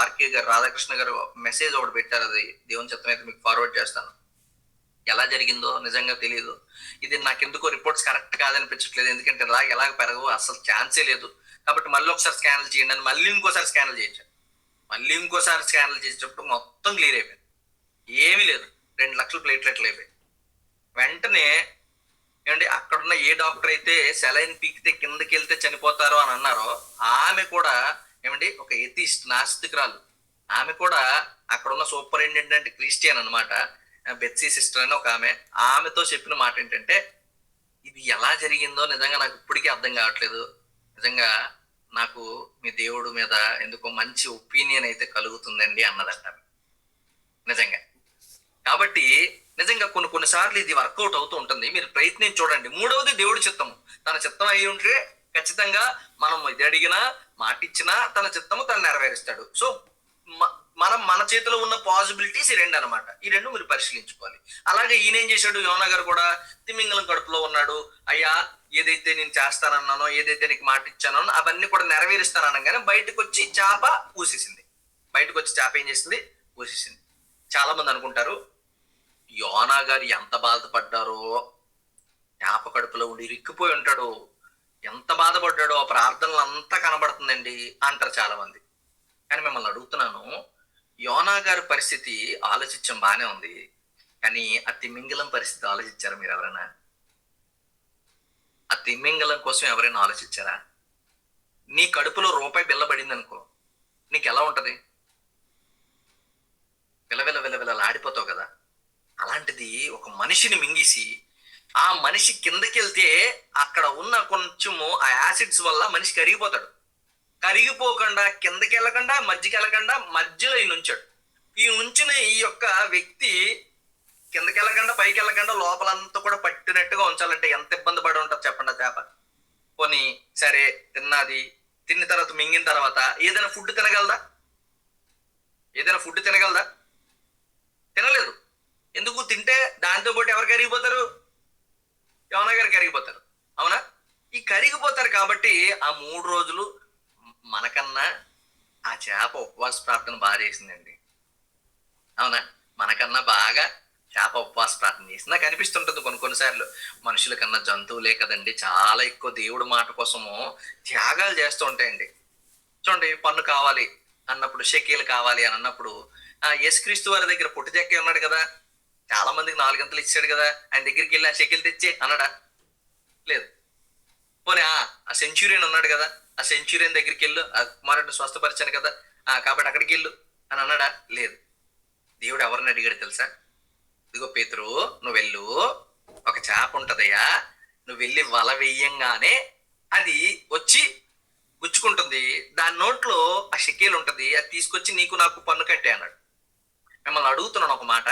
ఆర్కే గారు రాధాకృష్ణ గారు మెసేజ్ ఒకటి పెట్టారు, అది దేవుని చిత్తం అయితే మీకు ఫార్వర్డ్ చేస్తాను. ఎలా జరిగిందో నిజంగా తెలియదు. ఇది నాకెందుకో రిపోర్ట్స్ కరెక్ట్ కాదనిపించట్లేదు, ఎందుకంటే ఎలాగ పెరగవు, అసలు ఛాన్సే లేదు. కాబట్టి మళ్ళీ ఒకసారి స్కాన్లు చేయండి అని మళ్ళీ ఇంకోసారి స్కాన్లు చేయించాను. మళ్ళీ ఇంకోసారి స్కాన్లు చేసేటప్పుడు మొత్తం క్లియర్ అయిపోయింది, ఏమీ లేదు. 2 లక్షల ప్లేట్లెట్లు అయిపోయి వెంటనే ఏమంటే అక్కడున్న ఏ డాక్టర్ అయితే సెలైన్ పీకితే కిందకి వెళ్తే చనిపోతారో అని అన్నారో ఆమె కూడా ఏమండి ఒక ఎథిస్ట్ నాస్తికురాలు, ఆమె కూడా అక్కడున్న సూపరింటెండెంట్ క్రిస్టియన్ అనమాట, బెత్సీ సిస్టర్ అని ఒక ఆమెతో చెప్పిన మాట ఏంటంటే, ఇది ఎలా జరిగిందో నిజంగా నాకు ఇప్పటికీ అర్థం కావట్లేదు, నిజంగా నాకు మీ దేవుడు మీద ఎందుకో మంచి ఒపీనియన్ అయితే కలుగుతుందండి అన్నదంట నిజంగా. కాబట్టి నిజంగా కొన్నిసార్లు ఇది వర్కౌట్ అవుతూ ఉంటుంది, మీరు ప్రయత్నించి చూడండి. మూడవది దేవుడి చిత్తము, తన చిత్తం అయి ఉంటే ఖచ్చితంగా మనం ఇది అడిగినా మాటిచ్చినా తన చిత్తము తను నెరవేరుస్తాడు. సో మనం మన చేతిలో ఉన్న పాసిబిలిటీస్ ఈ 2 అనమాట, ఈ 2 మీరు పరిశీలించుకోవాలి. అలాగే ఈయన ఏం చేశాడు, యోనా గారు కూడా తిమింగలం కడుపులో ఉన్నాడు, అయ్యా ఏదైతే నేను చేస్తానన్నానో ఏదైతే నీకు మాట ఇచ్చానో అవన్నీ కూడా నెరవేరుస్తాననగానే బయటకు వచ్చి చేప ఊసేసింది. బయటకు వచ్చి చేప ఏం చేసింది, ఊసేసింది. చాలా మంది అనుకుంటారు యోనా గారు ఎంత బాధపడ్డారో, చేప కడుపులో ఉండి ఇరుక్కుపోయి ఉంటాడు, ఎంత బాధపడ్డాడో ఆ ప్రార్థనలు అంతా కనబడుతుందండి అంటారు చాలా మంది. కానీ మిమ్మల్ని అడుగుతున్నాను, యోనా గారి పరిస్థితి ఆలోచించడం బానే ఉంది, కానీ ఆ తిమింగలం పరిస్థితి ఆలోచించారా మీరు ఎవరైనా? ఆ తిమింగలం కోసం ఎవరైనా ఆలోచించారా? నీ కడుపులో రూపాయి బిల్ల పడింది అనుకో, నీకు ఎలా ఉంటది? ఆడిపోతావు కదా. అలాంటిది ఒక మనిషిని మింగేసి ఆ మనిషి కిందకి వెళ్తే అక్కడ ఉన్న కొంచెము ఆ యాసిడ్స్ వల్ల మనిషి కరిగిపోతాడు. కరిగిపోకుండా కిందకి వెళ్ళకుండా మధ్యకి వెళ్ళకుండా మధ్యలో ఈ ఉంచాడు. ఈ ఉంచిన ఈ యొక్క వ్యక్తి కిందకి వెళ్ళకుండా పైకి వెళ్ళకుండా లోపలంతా కూడా పట్టినట్టుగా ఉంచాలంటే ఎంత ఇబ్బంది పడి ఉంటుంది చెప్పండి. చేప పోనీ సరే తిన్నది, తిన్న తర్వాత మింగిన తర్వాత ఏదైనా ఫుడ్ తినగలదా? తినలేదు. ఎందుకు? తింటే దాంతో పాటు ఎవరు కరిగిపోతారు? యోనా గారు కరిగిపోతారు, అవునా? ఈ కరిగిపోతారు కాబట్టి ఆ 3 రోజులు మనకన్నా ఆ చేప ఉపవాస ప్రార్థన బాగా చేసిందండి, అవునా? మనకన్నా బాగా చేప ఉపవాస ప్రార్థన చేసి నాకు అనిపిస్తుంటుంది కొన్నిసార్లు మనుషుల కన్నా జంతువులే కదండి చాలా ఎక్కువ దేవుడి మాట కోసము త్యాగాలు చేస్తూ ఉంటాయండి. చూడండి, పన్ను కావాలి అన్నప్పుడు, షెకీలు కావాలి అని అన్నప్పుడు యేసుక్రీస్తు వారి దగ్గర పొట్టి చెక్కే ఉన్నాడు కదా, చాలా మందికి 4 గంటలు ఇచ్చాడు కదా, ఆయన దగ్గరికి వెళ్ళి ఆ షెకీలు తెచ్చే అన్నాడా? లేదు. పోనీ ఆ సెంచురియన్ ఉన్నాడు కదా, ఆ సెంచురియన్ దగ్గరికి వెళ్ళు, ఆ కుమారుడిని స్వస్థపరిచాను కదా కాబట్టి అక్కడికి వెళ్ళు అని అన్నాడా? లేదు. దేవుడు ఎవరిని అడిగాడు తెలుసా? ఇదిగో పేతురు, నువ్వు వెళ్ళు, ఒక చేప ఉంటదయ్యా, నువ్వు వెళ్ళి వల వెయ్యంగానే అది వచ్చి గుచ్చుకుంటుంది, దాని నోట్లో ఆ షెకేలు ఉంటది, అది తీసుకొచ్చి నీకు నాకు పన్ను కట్టే అన్నాడు. మిమ్మల్ని అడుగుతున్నాను ఒక మాట,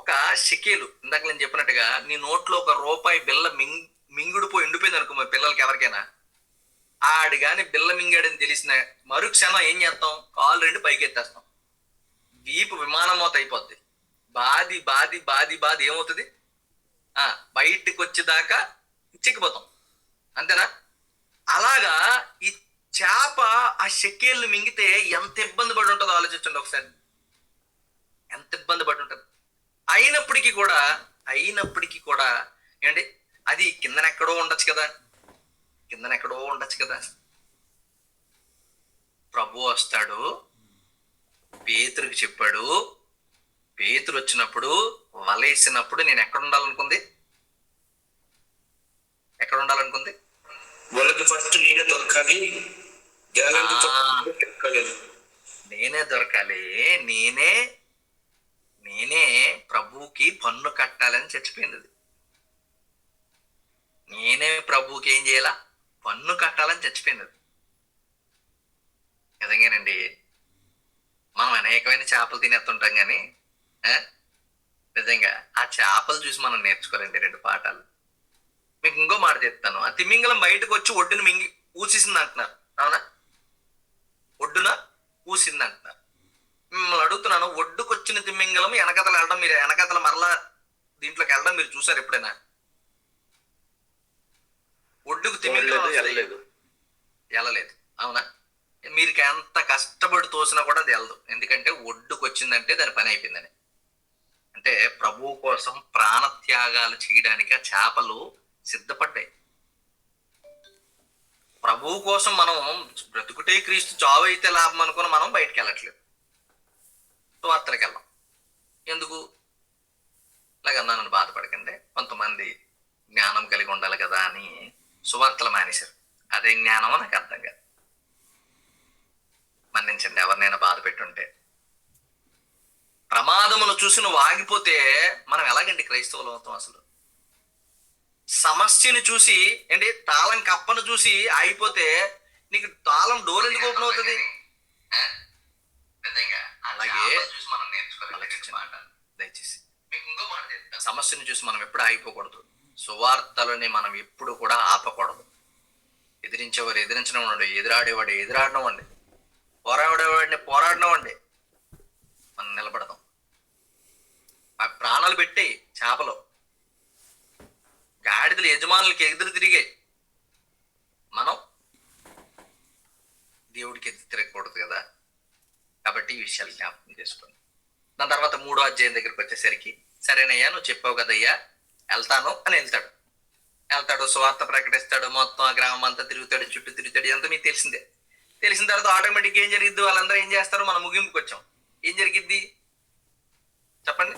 ఒక షెకేలు ఇందాక నేను చెప్పినట్టుగా నీ నోట్లో ఒక రూపాయి బిల్ల మింగుడిపోయి ఎండిపోయింది అనుకో, మా పిల్లలకి ఎవరికైనా ఆడు గాని బిల్ల మింగాడని తెలిసిన మరుక్షణం ఏం చేస్తాం? కాలు రెండు పైకి ఎత్తేస్తాం. వీపు విమానం మోత అయిపోద్ది. బాది బాది బాది బాది ఏమవుతుంది? బయటికి వచ్చేదాకా చిక్కిపోతాం. అంతేనా? అలాగా ఈ చేప ఆ షెకేళ్ళు మింగితే ఎంత ఇబ్బంది పడి ఉంటుందో ఆలోచించండి ఒకసారి. ఎంత ఇబ్బంది పడి ఉంటుంది. అయినప్పటికీ కూడా ఏంటి, అది కిందనెక్కడో ఉండొచ్చు కదా. ప్రభు వస్తాడు, పేతురుకి చెప్పాడు. పేతురు వచ్చినప్పుడు వలేసినప్పుడు నేను ఎక్కడ ఉండాలనుకుంది? వాళ్ళకి ఫస్ట్ ఈయన దొరకాలి, నేనే దొరకాలి. నేనే ప్రభువుకి పన్ను కట్టాలని చచ్చిపోయింది. నేనే ప్రభువుకి ఏం చేయాలా? పన్ను కట్టాలని చచ్చిపోయింది. నిజంగానండి. మనం అనేకమైన చేపలు తినేస్తుంటాం కానీ నిజంగా ఆ చేపలు చూసి మనం నేర్చుకోవాలండి 2 పాఠాలు. మీకు ఇంకో మాట చెప్తాను. ఆ తిమింగలం బయటకు వచ్చి ఒడ్డును ఊసేసింది అంటున్నారు. అవునా? ఒడ్డున ఊసింది అంటున్నారు. మిమ్మల్ని అడుగుతున్నాను, ఒడ్డుకు వచ్చిన తిమింగలం వెనకతల మరలా దీంట్లోకి వెళ్ళడం మీరు చూసారు ఎప్పుడైనా? ఒడ్డుకు తిమింగలం వెళ్ళలేదు. అవునా? మీరు ఎంత కష్టపడి తోసినా కూడా అది వెళ్ళదు. ఎందుకంటే ఒడ్డుకు వచ్చిందంటే దాని పని అయిపోయిందని. అంటే ప్రభువు కోసం ప్రాణత్యాగాలు చేయడానికి ఆ చేపలు సిద్ధపడ్డాయి. ప్రభువు కోసం మనం బ్రతుకుటే క్రీస్తు, చావు అయితే లాభం అనుకుని మనం బయటికి వెళ్ళట్లేదు, సువార్తలకు వెళ్ళాం. ఎందుకు? ఇలాగన్నానని బాధపడకండి. కొంతమంది జ్ఞానం కలిగి ఉండాలి కదా అని సువార్తలు మానేశారు. అదే జ్ఞానమో నాకు అర్థం కాదు. మన్నించండి ఎవరినైనా బాధ పెట్టుంటే. ప్రమాదమును చూసి నువ్వు ఆగిపోతే మనం ఎలాగండి క్రైస్తవులు అవుతాం? అసలు సమస్యను చూసి ఏంటి, తాళం కప్పను చూసి ఆగిపోతే నీకు తాళం డోర్ ఎందుకు ఓపెన్ అవుతుంది? అలాగే దయచేసి సమస్యను చూసి మనం ఎప్పుడు ఆగిపోకూడదు. సువార్తలని మనం ఎప్పుడు కూడా ఆపకూడదు. ఎదిరించేవారు ఎదిరించనివ్వండి, ఎదురాడేవాడు ఎదురాడనివ్వండి, పోరాడేవాడిని పోరాడనివ్వండి, మనం నిలబడదాం. ఆ ప్రాణాలు పెట్టాయి చేపలు. గాడిదలు యజమానులకి ఎదురు తిరిగాయి. మనం దేవుడికి ఎదురు తిరగకూడదు కదా. కాబట్టి ఈ విషయాలు జ్ఞాపకం చేసుకోండి. దాని తర్వాత 3వ అధ్యాయం దగ్గరికి వచ్చేసరికి, సరేనయ్యా నువ్వు చెప్పావు కదయ్యా వెళ్తాను అని వెళ్తాడు, సువార్త ప్రకటిస్తాడు, మొత్తం ఆ గ్రామం అంతా తిరుగుతాడు, చుట్టూ తిరుగుతాడు. ఇదంతా మీకు తెలిసిందే. తెలిసిన తర్వాత ఆటోమేటిక్గా ఏం జరిగిద్ది? వాళ్ళందరూ ఏం చేస్తారు? మనం ముగింపుకి వచ్చాం. ఏం జరిగిద్ది చెప్పండి?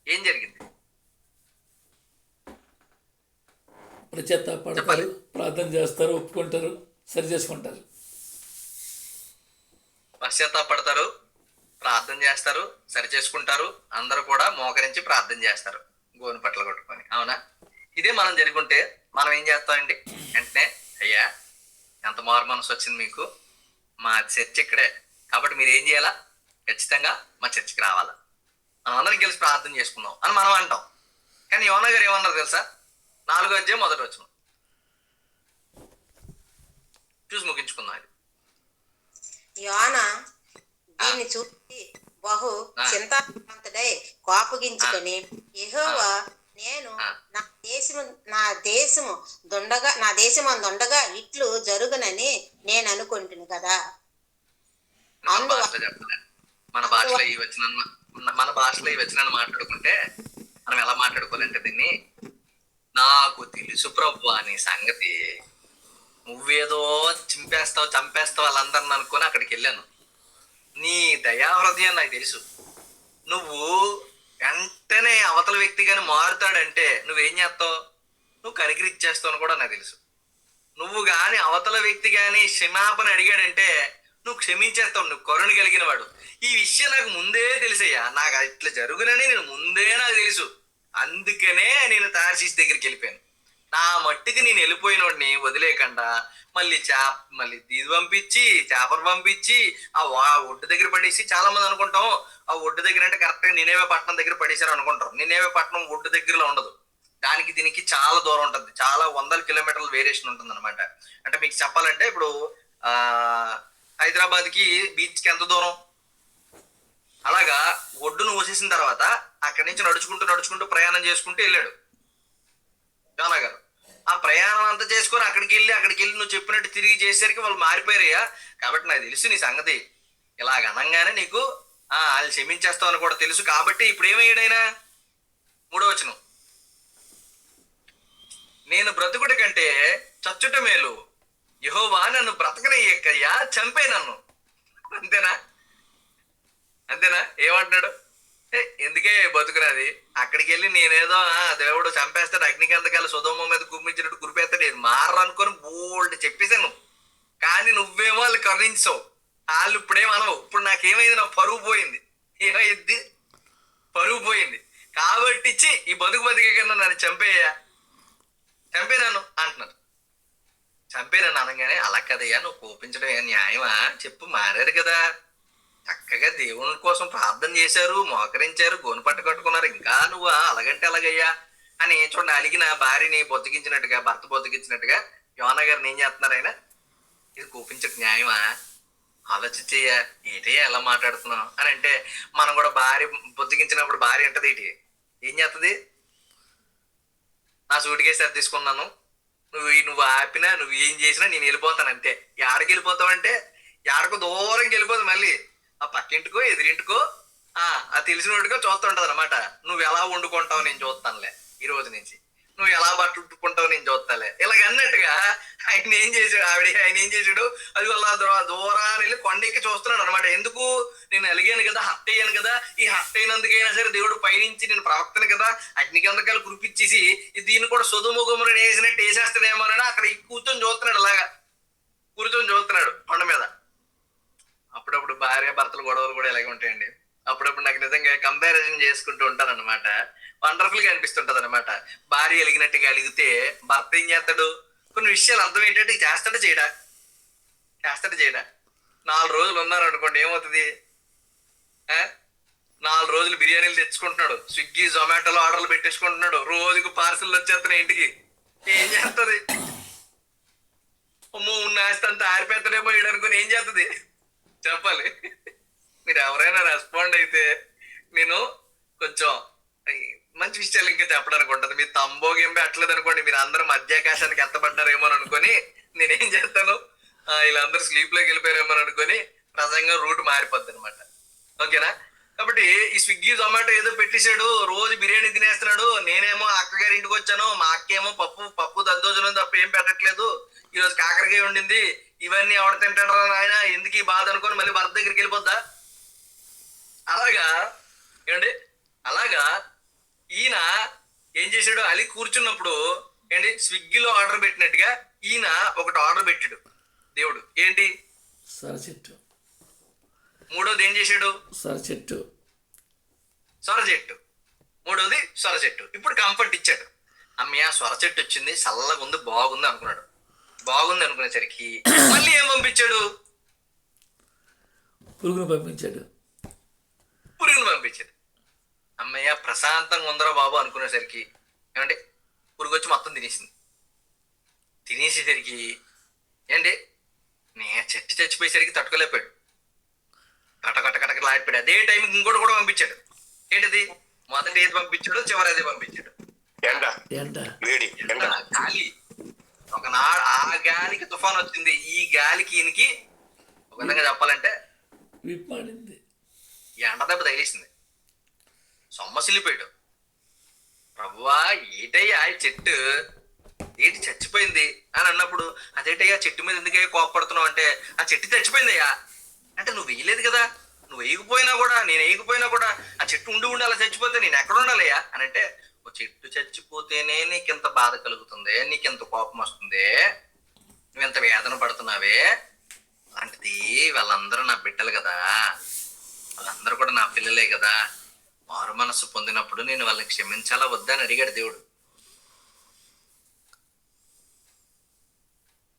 ఏం జరిగింది? పడతారు, ప్రార్థన చేస్తారు, ఒప్పుకుంటారు, సరి చేసుకుంటారు. పశ్చాత్తాపడతారు, ప్రార్థన చేస్తారు, సరి చేసుకుంటారు. అందరూ కూడా మోకరించి ప్రార్థన చేస్తారు గోను పట్ల కొట్టుకొని. అవునా? ఇదే మనం జరుగుంటే మనం ఏం చేస్తామండి? వెంటనే అయ్యా ఎంత మారు మనసు వచ్చింది మీకు, మా చర్చ్ ఇక్కడే, కాబట్టి మీరు ఏం చేయాలా? ఖచ్చితంగా మా చర్చికి రావాలా, మనం అందరం కలిసి ప్రార్థన చేసుకుందాం అని మనం అంటాం. కానీ యోనా గారు ఏమన్నారు తెలుసా? 4వ అధ్యాయం 1వ వచనం చూసి ముగించుకుందాం. అది యోనా దీన్ని చూసి బహు చింతాక్రాంతుడై కోపగించుకొని, యెహోవా నేను నా దేశమందుండగా ఇట్లు జరుగునని నేను అనుకుంటును కదా. మన భాషలో ఈ వచనాన్ని మాట్లాడుకుంటే మనం ఎలా మాట్లాడుకోవాలంటే దీన్ని, నాకు తెలుసు ప్రభు అని సంగతి, నువ్వేదో చంపేస్తావు వాళ్ళందరిని అనుకొని అక్కడికి వెళ్ళాను. నీ దయా హృదయం నాకు తెలుసు. నువ్వు వెంటనే అవతల వ్యక్తి కానీ మారుతాడంటే నువ్వేం చేస్తావు? నువ్వు కనికరిచ్చేస్తావు అని కూడా నాకు తెలుసు. నువ్వు కానీ అవతల వ్యక్తి కానీ క్షమాపణ అడిగాడంటే నువ్వు క్షమించేస్తావు. నువ్వు కరుణ కలిగిన వాడు. ఈ విషయం నాకు ముందే తెలుసయ్యా, నాకు ఇట్లా జరుగునని నాకు తెలుసు. అందుకనే నేను తార్షీషు దగ్గరికి వెళ్ళిపోయాను. నా మట్టికి నేను వెళ్ళిపోయిన వాడిని వదిలేకుండా మళ్ళీ ఇది పంపించి, చేపలు పంపించి ఆ ఒడ్డు దగ్గర పడేసి, చాలా మంది అనుకుంటాం ఆ ఒడ్డు దగ్గర అంటే కరెక్ట్గా నినేవే పట్టణం దగ్గర పడేశారు అనుకుంటారు. నినేవే పట్టణం ఒడ్డు దగ్గరలో ఉండదు. దానికి దీనికి చాలా దూరం ఉంటుంది, చాలా వందల కిలోమీటర్ల వేరియేషన్ ఉంటుంది అనమాట. అంటే మీకు చెప్పాలంటే ఇప్పుడు ఆ హైదరాబాద్కి బీచ్కి ఎంత దూరం, అలాగా ఒడ్డును మూసేసిన తర్వాత అక్కడి నుంచి నడుచుకుంటూ ప్రయాణం చేసుకుంటూ వెళ్ళాడు జానా గారు. ఆ ప్రయాణం అంతా చేసుకొని అక్కడికి వెళ్ళి నువ్వు చెప్పినట్టు తిరిగి చేసేసరికి వాళ్ళు మారిపోయారయ్యా. కాబట్టి నాకు తెలుసు నీ సంగతి, ఇలాగ అనగానే నీకు వాళ్ళు క్షమించేస్తావు అని కూడా తెలుసు. కాబట్టి ఇప్పుడు ఏమయ్యాడైనా 3వ వచనం, నేను బ్రతుకుట కంటే చచ్చుట మేలు, యెహోవా నన్ను బ్రతకనయ్యక్కయ్యా, చంపే నన్ను. అంతేనా ఏమంటున్నాడు? ఎందుకే బతుకున్నది, అక్కడికి వెళ్ళి నేనేదో దేవుడు చంపేస్తాడు, అగ్నికంతకాల సుధోమ మీద కుమ్మించినట్టు కురిపేస్తాడు, నేను మారనుకొని బోల్డ్ చెప్పేశాను. కానీ నువ్వేమో వాళ్ళు కరుణించవు, వాళ్ళు ఇప్పుడేమనవు. ఇప్పుడు నాకేమైంది, నా పరువు పోయింది. ఏమైంది? పరువు పోయింది. కాబట్టి ఈ బతికే కన్నా నన్ను చంపేనాను అంటున్నారు. చంపేనన్ను అనగానే అలా కదయ్యా, నువ్వు కోపించడం న్యాయమా చెప్పు, మారారు కదా, చక్కగా దేవుని కోసం ప్రార్థన చేశారు, మోకరించారు, గోను పట్టు కట్టుకున్నారు, ఇంకా నువ్వు అలాగంటే అలాగయ్యా అని చూడండి అలిగిన భార్యని బొత్తికించినట్టుగా, భర్త బొత్తికించినట్టుగా యోనా గారిని ఏం చేస్తున్నారు ఆయన? ఇది కోపించడం న్యాయమా? ఆలోచించయ్యా, ఏటయ్యా ఎలా మాట్లాడుతున్నావు అని అంటే, మనం కూడా భార్య బొత్తికించినప్పుడు భార్య అంటది ఏంటి, ఏం చేస్తుంది? నా సూట్ కేసు అది తీసుకున్నాను, నువ్వు ఆపినా నువ్వు ఏం చేసినా నేను వెళ్ళిపోతాను అంతే. ఎక్కడికి వెళ్ళిపోతావు అంటే ఎక్కడికో దూరంకి వెళ్ళిపోదు, మళ్ళీ ఆ పక్కింటికో ఎదురింటికో ఆ తెలిసిన వాడికో చూస్తుంటది అనమాట. నువ్వు ఎలా వండుకుంటావు నేను చూస్తానులే, ఈ రోజు నుంచి నువ్వు ఎలా బట్టలు ఉట్టుకుంటావు నేను చూస్తాలే, ఇలాగ అన్నట్టుగా ఆయన ఏం చేశాడు, ఆయన ఏం చేశాడు, అది అలా దూరాన్ని వెళ్ళి కొండెక్కి చూస్తున్నాడు అనమాట. ఎందుకు? నేను అలిగాను కదా, హర్ట్ అయ్యాను కదా, ఈ హర్ట్ అయినందుకైనా సరే దేవుడు పైనుంచి నేను ప్రవక్తను కదా, అగ్నిగంధకాలు కురిపించేసి దీన్ని కూడా సొదొమ గొమొర వేసినట్టు వేసేస్తాడేమోనని అక్కడ కూర్చొని చూస్తున్నాడు, అలాగా కూర్చొని చూస్తున్నాడు కొండ మీద. అప్పుడప్పుడు భార్య భర్తల గొడవలు కూడా ఇలాగే ఉంటాయండి. అప్పుడప్పుడు నాకు నిజంగా కంపారిజన్ చేసుకుంటూ ఉంటాను అనమాట. వండర్ఫుల్ గా అనిపిస్తుంటది అనమాట. భార్య అలిగినట్టుగా అలిగితే భర్త ఏం చేస్తాడు? కొన్ని విషయాలు అర్థం ఏంటంటే చేస్తాడు చేయడా 4 రోజులు ఉన్నారు అనుకోండి, ఏమవుతుంది? 4 రోజులు బిర్యానీలు తెచ్చుకుంటున్నాడు, స్విగ్గీ జొమాటోలో ఆర్డర్లు పెట్టేసుకుంటున్నాడు, రోజుకు పార్సిల్ వచ్చేస్తున్నాయి ఇంటికి. ఏం చేస్తుంది? అమ్మో ఉన్న ఆస్తి అంతా ఆరిపోతాడేమో ఇడు అనుకుని ఏం చేస్తుంది చెప్పాలి? మీరు ఎవరైనా రెస్పాండ్ అయితే నేను కొంచెం మంచి విషయాలు ఇంకా చెప్పడానికి ఉంటుంది. మీరు తంబోగేం పెట్టలేదు అనుకోండి, మీరు అందరూ మధ్యాకాశానికి ఎత్తబడ్డారేమో అనుకొని నేనేం చేస్తాను, వీళ్ళందరూ స్లీప్ లోకి వెళ్ళిపోయారేమో అనుకొని ప్రసంగం రూట్ మారిపోద్ది అనమాట. ఓకేనా? కాబట్టి ఈ స్విగ్గీ జొమాటో ఏదో పెట్టేశాడు, రోజు బిర్యానీ తినేస్తున్నాడు, నేనేమో అక్కగారి ఇంటికి వచ్చాను, మా అక్కేమో పప్పు దద్దోజనం తప్ప ఏం పెట్టట్లేదు, ఈ రోజు కాకరకాయ ఉండింది, ఇవన్నీ ఎవడ తింటాడు ఆయన, ఎందుకు ఈ బాధ అనుకొని మళ్ళీ భర్త దగ్గరికి వెళ్ళిపోద్దా? అలాగా ఏమండి, అలాగా ఈయన ఏం చేశాడు, అలి కూర్చున్నప్పుడు ఏంటి స్విగ్గీలో ఆర్డర్ పెట్టినట్టుగా ఈయన ఒకటి ఆర్డర్ పెట్టాడు దేవుడు. ఏంటి? సొరచెట్టు. 3వది ఏం చేశాడు? సొరచెట్టు. 3వది సొరచెట్టు. ఇప్పుడు కంఫర్ట్ ఇచ్చాడు. అమ్మయ్య సొరచెట్టు వచ్చింది, చల్లగా ఉంది, బాగుంది అనుకున్నాడు. బాగుంది అనుకునేసరికి మళ్ళీ ఏం పంపించాడు? పురుగును పంపించాడు. అమ్మయ్య ప్రశాంతంగా ఉందరా బాబు అనుకునేసరికి ఏమండి పురుగు వచ్చి మొత్తం తినేసేసరికి ఏంటి చెట్టు చచ్చిపోయేసరికి తట్టుకోలేపాడు, కటకటలాడిపోయాడు. అదే టైంకి ఇంకోటి కూడా పంపించాడు. ఏంటిది? మొదటి ఏది పంపించాడు, చివరి అదే పంపించాడు. గాలి. ఒకనాడు ఆ గాలికి తుఫాన్ వచ్చింది, ఈ గాలికి ఈయనకి ఒక విధంగా చెప్పాలంటే విప్పాడింది, ఎండ దెబ్బ తగిలేసింది, సొమ్మసిల్లిపోయాడు. ప్రభువా ఏటయ్యా చెట్టు ఏంటి చచ్చిపోయింది అని అన్నప్పుడు, అదేటయ్యా చెట్టు మీద ఎందుకయ్యా కోపడుతున్నావు అంటే, ఆ చెట్టు చచ్చిపోయిందయ్యా అంటే, నువ్వు వేయలేదు కదా, నువ్వు వేయకపోయినా కూడా నేను వేయకపోయినా కూడా ఆ చెట్టు ఉండి అలా చచ్చిపోతే నేను ఎక్కడ ఉండాలయ్యా అని అంటే, ఓ చెట్టు చచ్చిపోతేనే నీకెంత బాధ కలుగుతుంది, నీకెంత కోపం వస్తుంది, నువ్వెంత వేదన పడుతున్నావే, అలాంటిది వాళ్ళందరూ నా బిడ్డలు కదా, వాళ్ళందరూ కూడా నా పిల్లలే కదా, మారు మనస్సు పొందినప్పుడు నేను వాళ్ళని క్షమించాలా వద్దా అని అడిగాడు దేవుడు.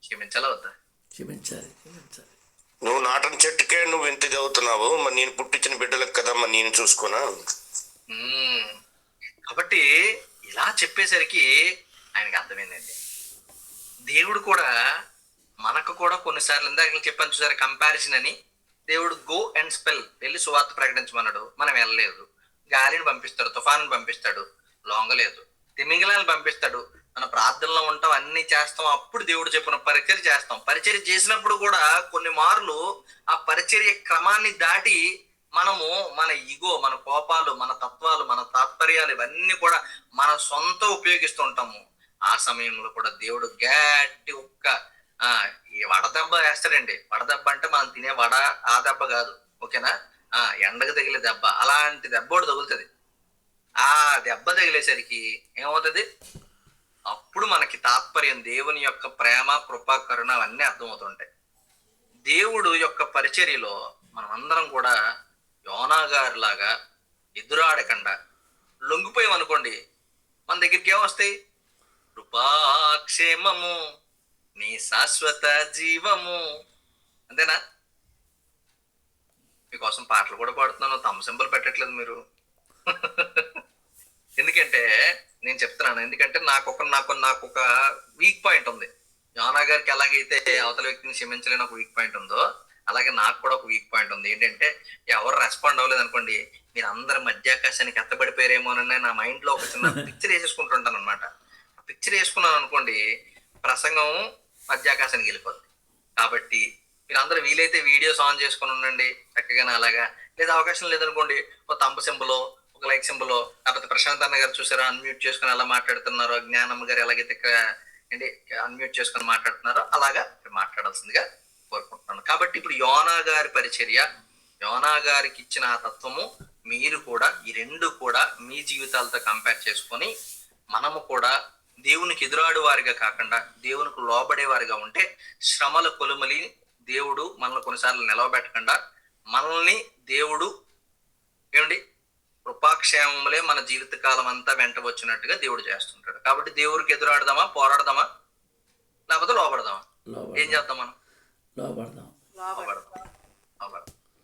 క్షమించాలా వద్దా? క్షమించాలి. నువ్వు నాటని చెట్టుకే నువ్వు ఎంత చదువుతున్నావు, మరి నేను పుట్టించిన బిడ్డలకు కదా మరి నేను చూసుకోనా? కాబట్టి ఇలా చెప్పేసరికి ఆయనకి అర్థమైందండి. దేవుడు కూడా మనకు కూడా కొన్నిసార్లు ఇందాక నేను చెప్పాను చూసారు కంపారిజన్ అని. దేవుడు గో అండ్ స్పెల్ వెళ్ళి సువార్త ప్రకటించమన్నాడు, మనం వెళ్ళలేదు. గాలిని పంపిస్తాడు, తుఫాను పంపిస్తాడు, లొంగలేదు. తిమింగలాన్ని పంపిస్తాడు, మన ప్రార్థనలో ఉంటాం, అన్ని చేస్తాం. అప్పుడు దేవుడు చెప్పిన పరిచర్య చేస్తాం. పరిచర్య చేసినప్పుడు కూడా కొన్ని మార్లు ఆ పరిచర్య క్రమాన్ని దాటి మనము మన ఇగో, మన కోపాలు, మన తత్వాలు, మన తాత్పర్యాలు ఇవన్నీ కూడా మన సొంత ఉపయోగిస్తూ ఉంటాము. ఆ సమయంలో కూడా దేవుడు గట్టి ఒక్క ఈ వడదెబ్బ వేస్తాడండి. వడదెబ్బ అంటే మనం తినే వడ ఆ దెబ్బ కాదు, ఓకేనా? ఎండకు తగిలే దెబ్బ, అలాంటి దెబ్బ ఒకటి తగులుతుంది. ఆ దెబ్బ తగిలేసరికి ఏమవుతుంది? అప్పుడు మనకి తాత్పర్యం, దేవుని యొక్క ప్రేమ, కృప, కరుణ అవన్నీ అర్థమవుతుంటాయి. దేవుడు యొక్క పరిచర్యలో మనం అందరం కూడా యోనా గారి లాగా ఎదురాడకుండా లొంగిపోయామనుకోండి, మన దగ్గరికి ఏమొస్తాయి? కృపాక్షేమము, నీ శాశ్వత జీవము. అంతేనా? మీకోసం పాటలు కూడా పాడుతున్నాను, తమ సింబల్ పెట్టట్లేదు మీరు. ఎందుకంటే నేను చెప్తున్నాను, ఎందుకంటే నాకు ఒక వీక్ పాయింట్ ఉంది. యోనా గారికి ఎలాగైతే అవతల వ్యక్తిని క్షమించలేని ఒక వీక్ పాయింట్ ఉందో, అలాగే నాకు కూడా ఒక వీక్ పాయింట్ ఉంది. ఏంటంటే ఎవరు రెస్పాండ్ అవ్వలేదు అనుకోండి, మీరు అందరు మధ్యాకాశానికి ఎత్తబడిపోయారేమోనని నా మైండ్ లో ఒక చిన్న పిక్చర్ వేసేసుకుంటుంటాను అనమాట. పిక్చర్ వేసుకున్నాను అనుకోండి, ప్రసంగం మధ్యాకాశానికి వెళ్ళిపోద్ది. కాబట్టి మీరు అందరూ వీలైతే వీడియోస్ ఆన్ చేసుకుని ఉండండి చక్కగానే. అలాగా లేదా అవకాశం లేదనుకోండి, ఒక తంబ సింబలో, ఒక లైక్ సింబలో, లేకపోతే ప్రశాంత్ అన్న గారు చూసారా అన్మ్యూట్ చేసుకుని ఎలా మాట్లాడుతున్నారో, జ్ఞానమ్మ గారు ఎలాగైతే ఏంటి అన్మ్యూట్ చేసుకుని మాట్లాడుతున్నారో అలాగా మాట్లాడాల్సిందిగా కోరుకుంటున్నాను. కాబట్టి ఇప్పుడు యోనా గారి పరిచర్య, యోనా గారికి ఇచ్చిన ఆ తత్వము మీరు కూడా ఈ రెండు కూడా మీ జీవితాలతో కంపేర్ చేసుకొని మనము కూడా దేవునికి ఎదురాడు వారిగా కాకుండా దేవునికి లోబడే వారిగా ఉంటే శ్రమల కొలుమలి దేవుడు మనల్ని కొన్నిసార్లు నిలవబెట్టకుండా మనల్ని దేవుడు ఏమండి కృపాక్షేమములే మన జీవిత కాలం అంతా వెంట వచ్చినట్టుగా దేవుడు చేస్తుంటాడు. కాబట్టి దేవుడికి ఎదురాడదామా, పోరాడదామా, లేకపోతే లోబడదామా? ఏం చేద్దాం మనం? లోపడదాం.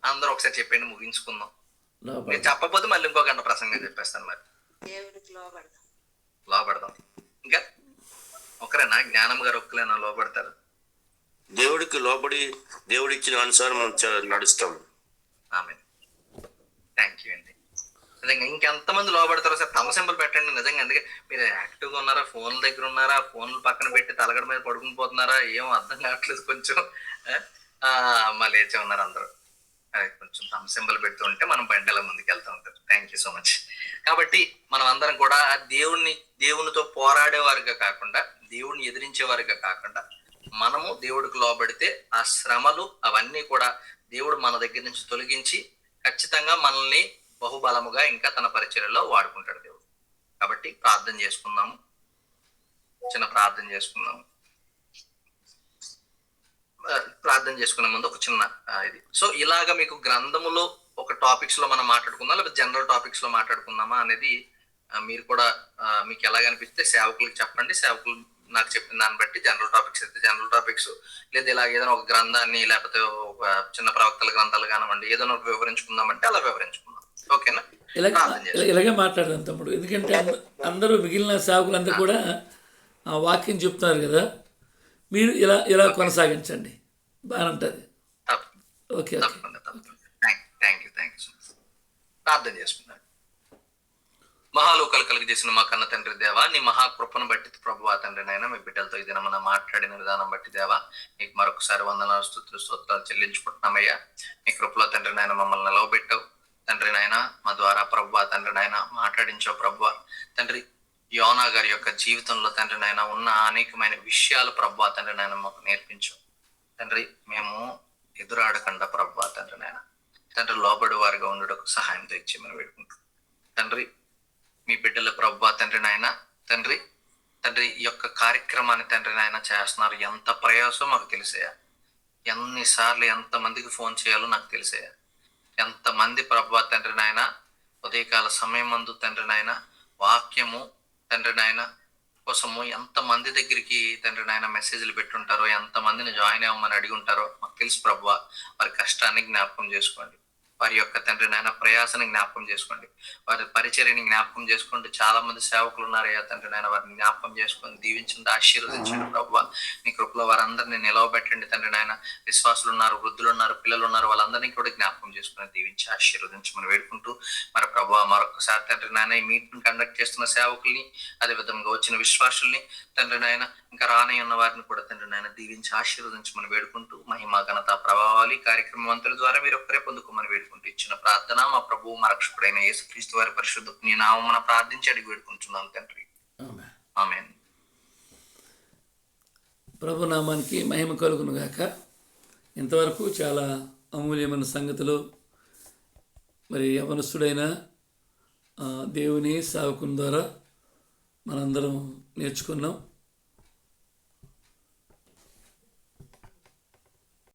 అందరూ ఒకసారి చెప్పండి, ముగించుకుందాం. నేను చెప్పకపోతే మళ్ళీ ఇంకో గంట ప్రసంగం చెప్పేస్తాను. మరి దేవుడికి లోబడదాం. లోబడదాం. ఇంకా ఒకరేనా? జ్ఞానం గారు ఒక్కలేనా లోబడతారు? దేవుడికి లోబడి దేవుడిచ్చిన అనుసారం మనం నడుస్తాం. ఆమేన్. థ్యాంక్ యూ అండి. నిజంగా ఇంకెంతమంది లోబడతారో సార్ తమ సింబల్ పెట్టండి. నిజంగా అందుకే మీరు యాక్టివ్గా ఉన్నారా, ఫోన్ల దగ్గర ఉన్నారా, ఫోన్లు పక్కన పెట్టి తలగడ మీద పడుకుని పోతున్నారా, ఏం అర్థం కావట్లేదు. కొంచెం మా లేచే ఉన్నారు అందరూ. కొంచెం తమ సింబల్ పెడుతూ ఉంటే మనం బండిల ముందుకు వెళ్తూ ఉంటారు. Thank you so much. కాబట్టి మనం అందరం కూడా దేవునితో పోరాడేవారుగా కాకుండా, దేవుడిని ఎదిరించేవారుగా కాకుండా, మనము దేవుడికి లోబడితే ఆ శ్రమలు అవన్నీ కూడా దేవుడు మన దగ్గర నుంచి తొలగించి ఖచ్చితంగా మనల్ని బహుబలముగా ఇంకా తన పరిచర్యలో వాడుకుంటాడు దేవుడు. కాబట్టి ప్రార్థన చేసుకుందాము, చిన్న ప్రార్థన చేసుకుందాము. ప్రార్థన చేసుకునే ముందు ఒక చిన్న ఇది. సో ఇలాగా మీకు గ్రంథములో ఒక టాపిక్స్ లో మనం మాట్లాడుకుందాం, లేకపోతే జనరల్ టాపిక్స్ లో మాట్లాడుకుందామా అనేది మీరు కూడా మీకు ఎలాగనిపిస్తే సేవకులకు చెప్పండి. సేవకులు నాకు చెప్పిన దాన్ని బట్టి జనరల్ టాపిక్స్ అయితే జనరల్ టాపిక్స్, లేదా ఇలాగ ఏదైనా ఒక గ్రంథాన్ని లేకపోతే ఒక చిన్న ప్రవక్తల గ్రంథాలు కానివ్వండి, ఏదైనా ఒక వివరించుకుందామంటే అలా వివరించుకుందాం. ఓకేనా? ఇలాగే మాట్లాడదాం తమ్ముడు. ఎందుకంటే అందరూ మిగిలిన సేవకులందరూ కూడా ఆ వాక్యం చెప్తున్నారు కదా, మీరు ఇలా కొనసాగించండి, బాగానే ఉంటుంది. Okay. Thank you so much. ప్రార్థన చేసుకున్నాను. మహాలోకాలు కలిగజేసిన మా కన్న తండ్రి దేవా, నీ మహాకృపను బట్టి ప్రభువా తండ్రి నాయన, మీ బిడ్డలతో ఇది మనం మాట్లాడిన విధానం బట్టి దేవా, నీకు మరొకసారి వందనాలు, స్తుతులు, స్తోత్రాలు చెల్లించుకుంటున్నామయ్యా. మీ కృపలో తండ్రి నాయన మమ్మల్ని నిలవబెట్టావు తండ్రి నాయన, మా ద్వారా ప్రభువా తండ్రి నాయన మాట్లాడించావు ప్రభువా తండ్రి. యోనా గారి యొక్క జీవితంలో తండ్రి నాయన ఉన్న అనేకమైన విషయాలు ప్రభువా తండ్రి నాయన మాకు నేర్పించావు తండ్రి. మేము ఎదురాడకుండా ప్రభువా తండ్రి నాయన తండ్రి లోబడి వారిగా ఉండటకు సహాయం తెచ్చి మనం పెట్టుకుంటాం తండ్రి. మీ బిడ్డల ప్రభువా తండ్రి నాయన తండ్రి ఈ యొక్క కార్యక్రమాన్ని తండ్రి నాయన చేస్తున్నారు. ఎంత ప్రయాసం మాకు తెలిసేయా, ఎన్నిసార్లు ఎంతమందికి ఫోన్ చేయాలో నాకు తెలిసేయా, ఎంతమంది ప్రభువా తండ్రి నాయన ఉదయకాల సమయం మందు తండ్రి నాయన వాక్యము తండ్రి నాయన కోసము ఎంతమంది దగ్గరికి తండ్రి నాయన మెసేజ్లు పెట్టుంటారో, ఎంతమందిని జాయిన్ అవ్వమని అడిగి ఉంటారో మాకు తెలుసు ప్రభువా. వారి కష్టాన్ని జ్ఞాపకం చేసుకోండి వారి యొక్క తండ్రి నాయన ప్రయాసని జ్ఞాపకం చేసుకోండి, వారి పరిచర్యని జ్ఞాపకం చేసుకోండి. చాలా మంది సేవకులు ఉన్నారు అయ్యా తండ్రి నాయన, వారిని జ్ఞాపకం చేసుకొని దీవించండి, ఆశీర్వదించండి ప్రభువా. నీ కృపలో వారందరినీ నిలవబెట్టండి తండ్రి నాయన. విశ్వాసులు ఉన్నారు, వృద్ధులు ఉన్నారు, పిల్లలు ఉన్నారు, వాళ్ళందరినీ కూడా జ్ఞాపకం చేసుకుని దీవించి ఆశీర్వదించమని వేడుకుంటూ మరి ప్రభువా మరొకసారి తండ్రి నాయన ఈ మీటింగ్ కండక్ట్ చేస్తున్న సేవకుల్ని, అదే విధంగా వచ్చిన విశ్వాసుల్ని తండ్రి నాయన, ఇంకా రాని ఉన్న వారిని కూడా తండ్రి నాయన దీవించి ఆశీర్వదించమని వేడుకుంటూ మహిమ ఘనత ప్రభావాలు ఈ కార్యక్రమవంతుల ద్వారా మీరు ఒక్కరే పొందుకోమని వేడుకుంటూ ఇచ్చిన ప్రార్థన మా ప్రభువు మా రక్షకుడైన యేసుక్రీస్తు వారి పరిశుద్ధ నీ నామమున ప్రార్థించి అడిగి వేడుకుంటున్నాం తండ్రి. ఆమేన్. ప్రభు నామానికి మహిమ కలుగును గాక. ఇంతవరకు చాలా అమూల్యమైన సంగతులు మరి యవనస్తుడైన దేవుని సేవకుని ద్వారా మనందరం నేర్చుకున్నాం.